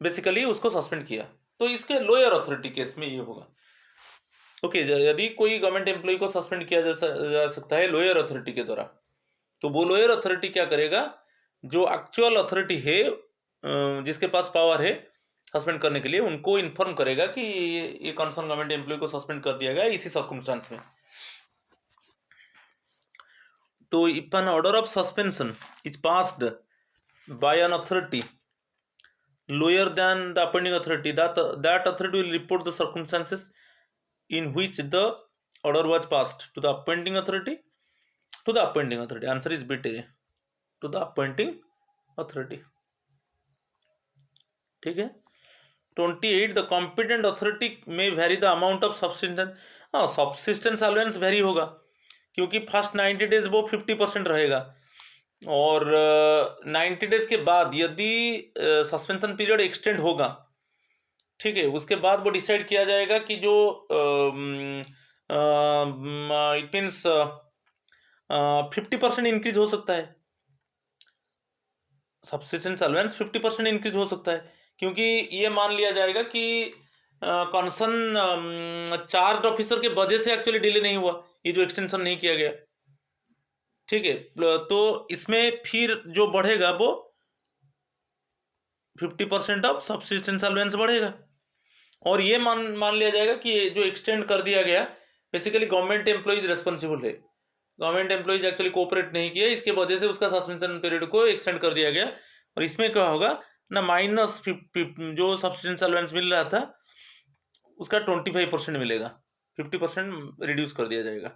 बेसिकली उसको सस्पेंड किया। तो इसके लोअर अथॉरिटी केस में ये होगा। ओके, यदि कोई गवर्नमेंट एम्प्लॉय को सस्पेंड किया जा सकता है लोअर अथॉरिटी के द्वारा, तो वो लोअर अथॉरिटी क्या करेगा? जो एक्चुअल अथॉरिटी है, जिसके पास पावर है सस्पेंड करने के लिए, उनको इन्फॉर्म करेगा कि ये कंसर्न गवर्नमेंट एम्प्लॉय को सस्पेंड कर दिया गया इसी सर्कमस्टांस में। तो if an order of suspension is passed by an authority lower than the appointing authority, that authority will report the circumstances in which the order was passed to the appointing authority. Answer is bit A, to the appointing authority. ठीक है। 28, the competent authority may vary the amount of subsistence. subsistence allowance vary होगा, क्योंकि first 90 days वो 50% रहेगा, और 90 days के बाद यदि सस्पेंशन पीरियड एक्सटेंड होगा, ठीक है, उसके बाद वो डिसाइड किया जाएगा कि जो इट मीन्स 50% इंक्रीज हो सकता है, सब्सिस्टेंस अलाउंस 50% इंक्रीज हो सकता है, क्योंकि ये मान लिया जाएगा कि कंसर्न चार्ज ऑफिसर के वजह से एक्चुअली डिले नहीं हुआ, ये जो एक्सटेंशन नहीं किया गया। ठीक है, तो इसमें फिर जो बढ़ेगा वो 50% ऑफ सब्सिस्टेंस अलाउंस बढ़ेगा, और ये मान लिया जाएगा कि जो एक्सटेंड कर दिया गया बेसिकली गवर्नमेंट एम्प्लॉइज रेस्पॉन्सिबल है, गवर्नमेंट एम्प्लॉइज एक्चुअली कोऑपरेट नहीं किया, इसके वजह से उसका सस्पेंशन पीरियड को एक्सटेंड कर दिया गया। और इसमें क्या होगा ना, माइनस जो सब्सिस्टेंस अलाउंस मिल रहा था उसका 25% मिलेगा, 50% रिड्यूस कर दिया जाएगा।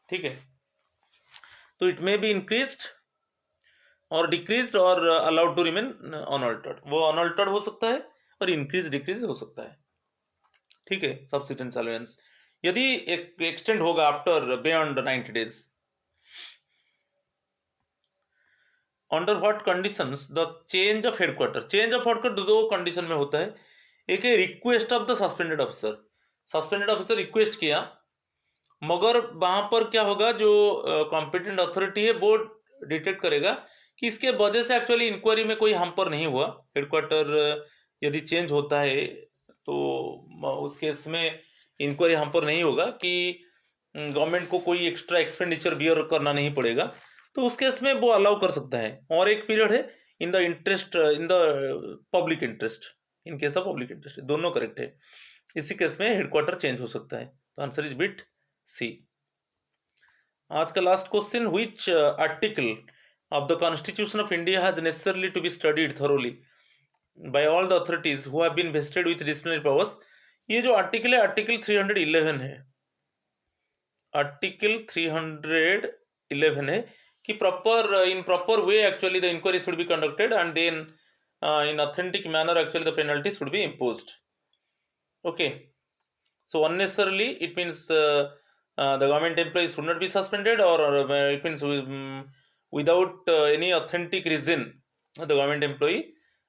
ठीक है, तो इट मे बी इंक्रीज्ड और डिक्रीज्ड और अलाउड टू रिमेन अनअल्टर्ड, वो अनअल्टर्ड हो सकता है और इंक्रीज डिक्रीज हो सकता है। ठीक है, सब्सिस्टेंस अलाउंस यदि एक्सटेंड होगा after beyond 90 days. Under what conditions the change of headquarter, change of headquarter दो कंडीशन में होता है। एक है request of the suspended officer, suspended officer request किया, मगर वहां पर क्या होगा, जो कॉम्पिटेंट अथॉरिटी है वो डिटेक्ट करेगा कि इसके वजह से एक्चुअली इंक्वायरी में कोई हैम्पर नहीं हुआ। हेडक्वार्टर यदि चेंज होता है तो उस केस में इंक्वायरी हैम्पर नहीं होगा कि गवर्नमेंट को कोई एक्स्ट्रा एक्सपेंडिचर बियर करना नहीं पड़ेगा, तो उस केस में वो अलाउ कर सकता है। और एक पीरियड है in the interest, in the public interest, in case of public interest, दोनों करेक्ट है। इसी केस में हेडक्वार्टर चेंज हो सकता है, तो आंसर इज बिट सी। आज का last question, which article of the Constitution of India has necessarily to be studied thoroughly by all the authorities who have been vested with disciplinary powers। ये जो article है article 311 है, article 311 है कि in proper way actually the inquiry should be conducted and then in authentic manner actually the penalty should be imposed. Okay, so unnecessarily it means the government employees should not be suspended, or it means without any authentic reason the government employee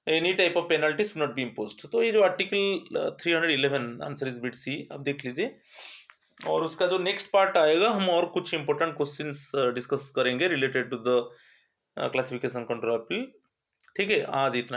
any type of penalty should not be imposed। तो ये जो article 311 answer is bit सी, अब देख लीजिए और उसका जो next part आएगा हम और कुछ इंपॉर्टेंट क्वेश्चंस डिस्कस करेंगे related to the classification control appeal. ठीक है, आज इतना ही।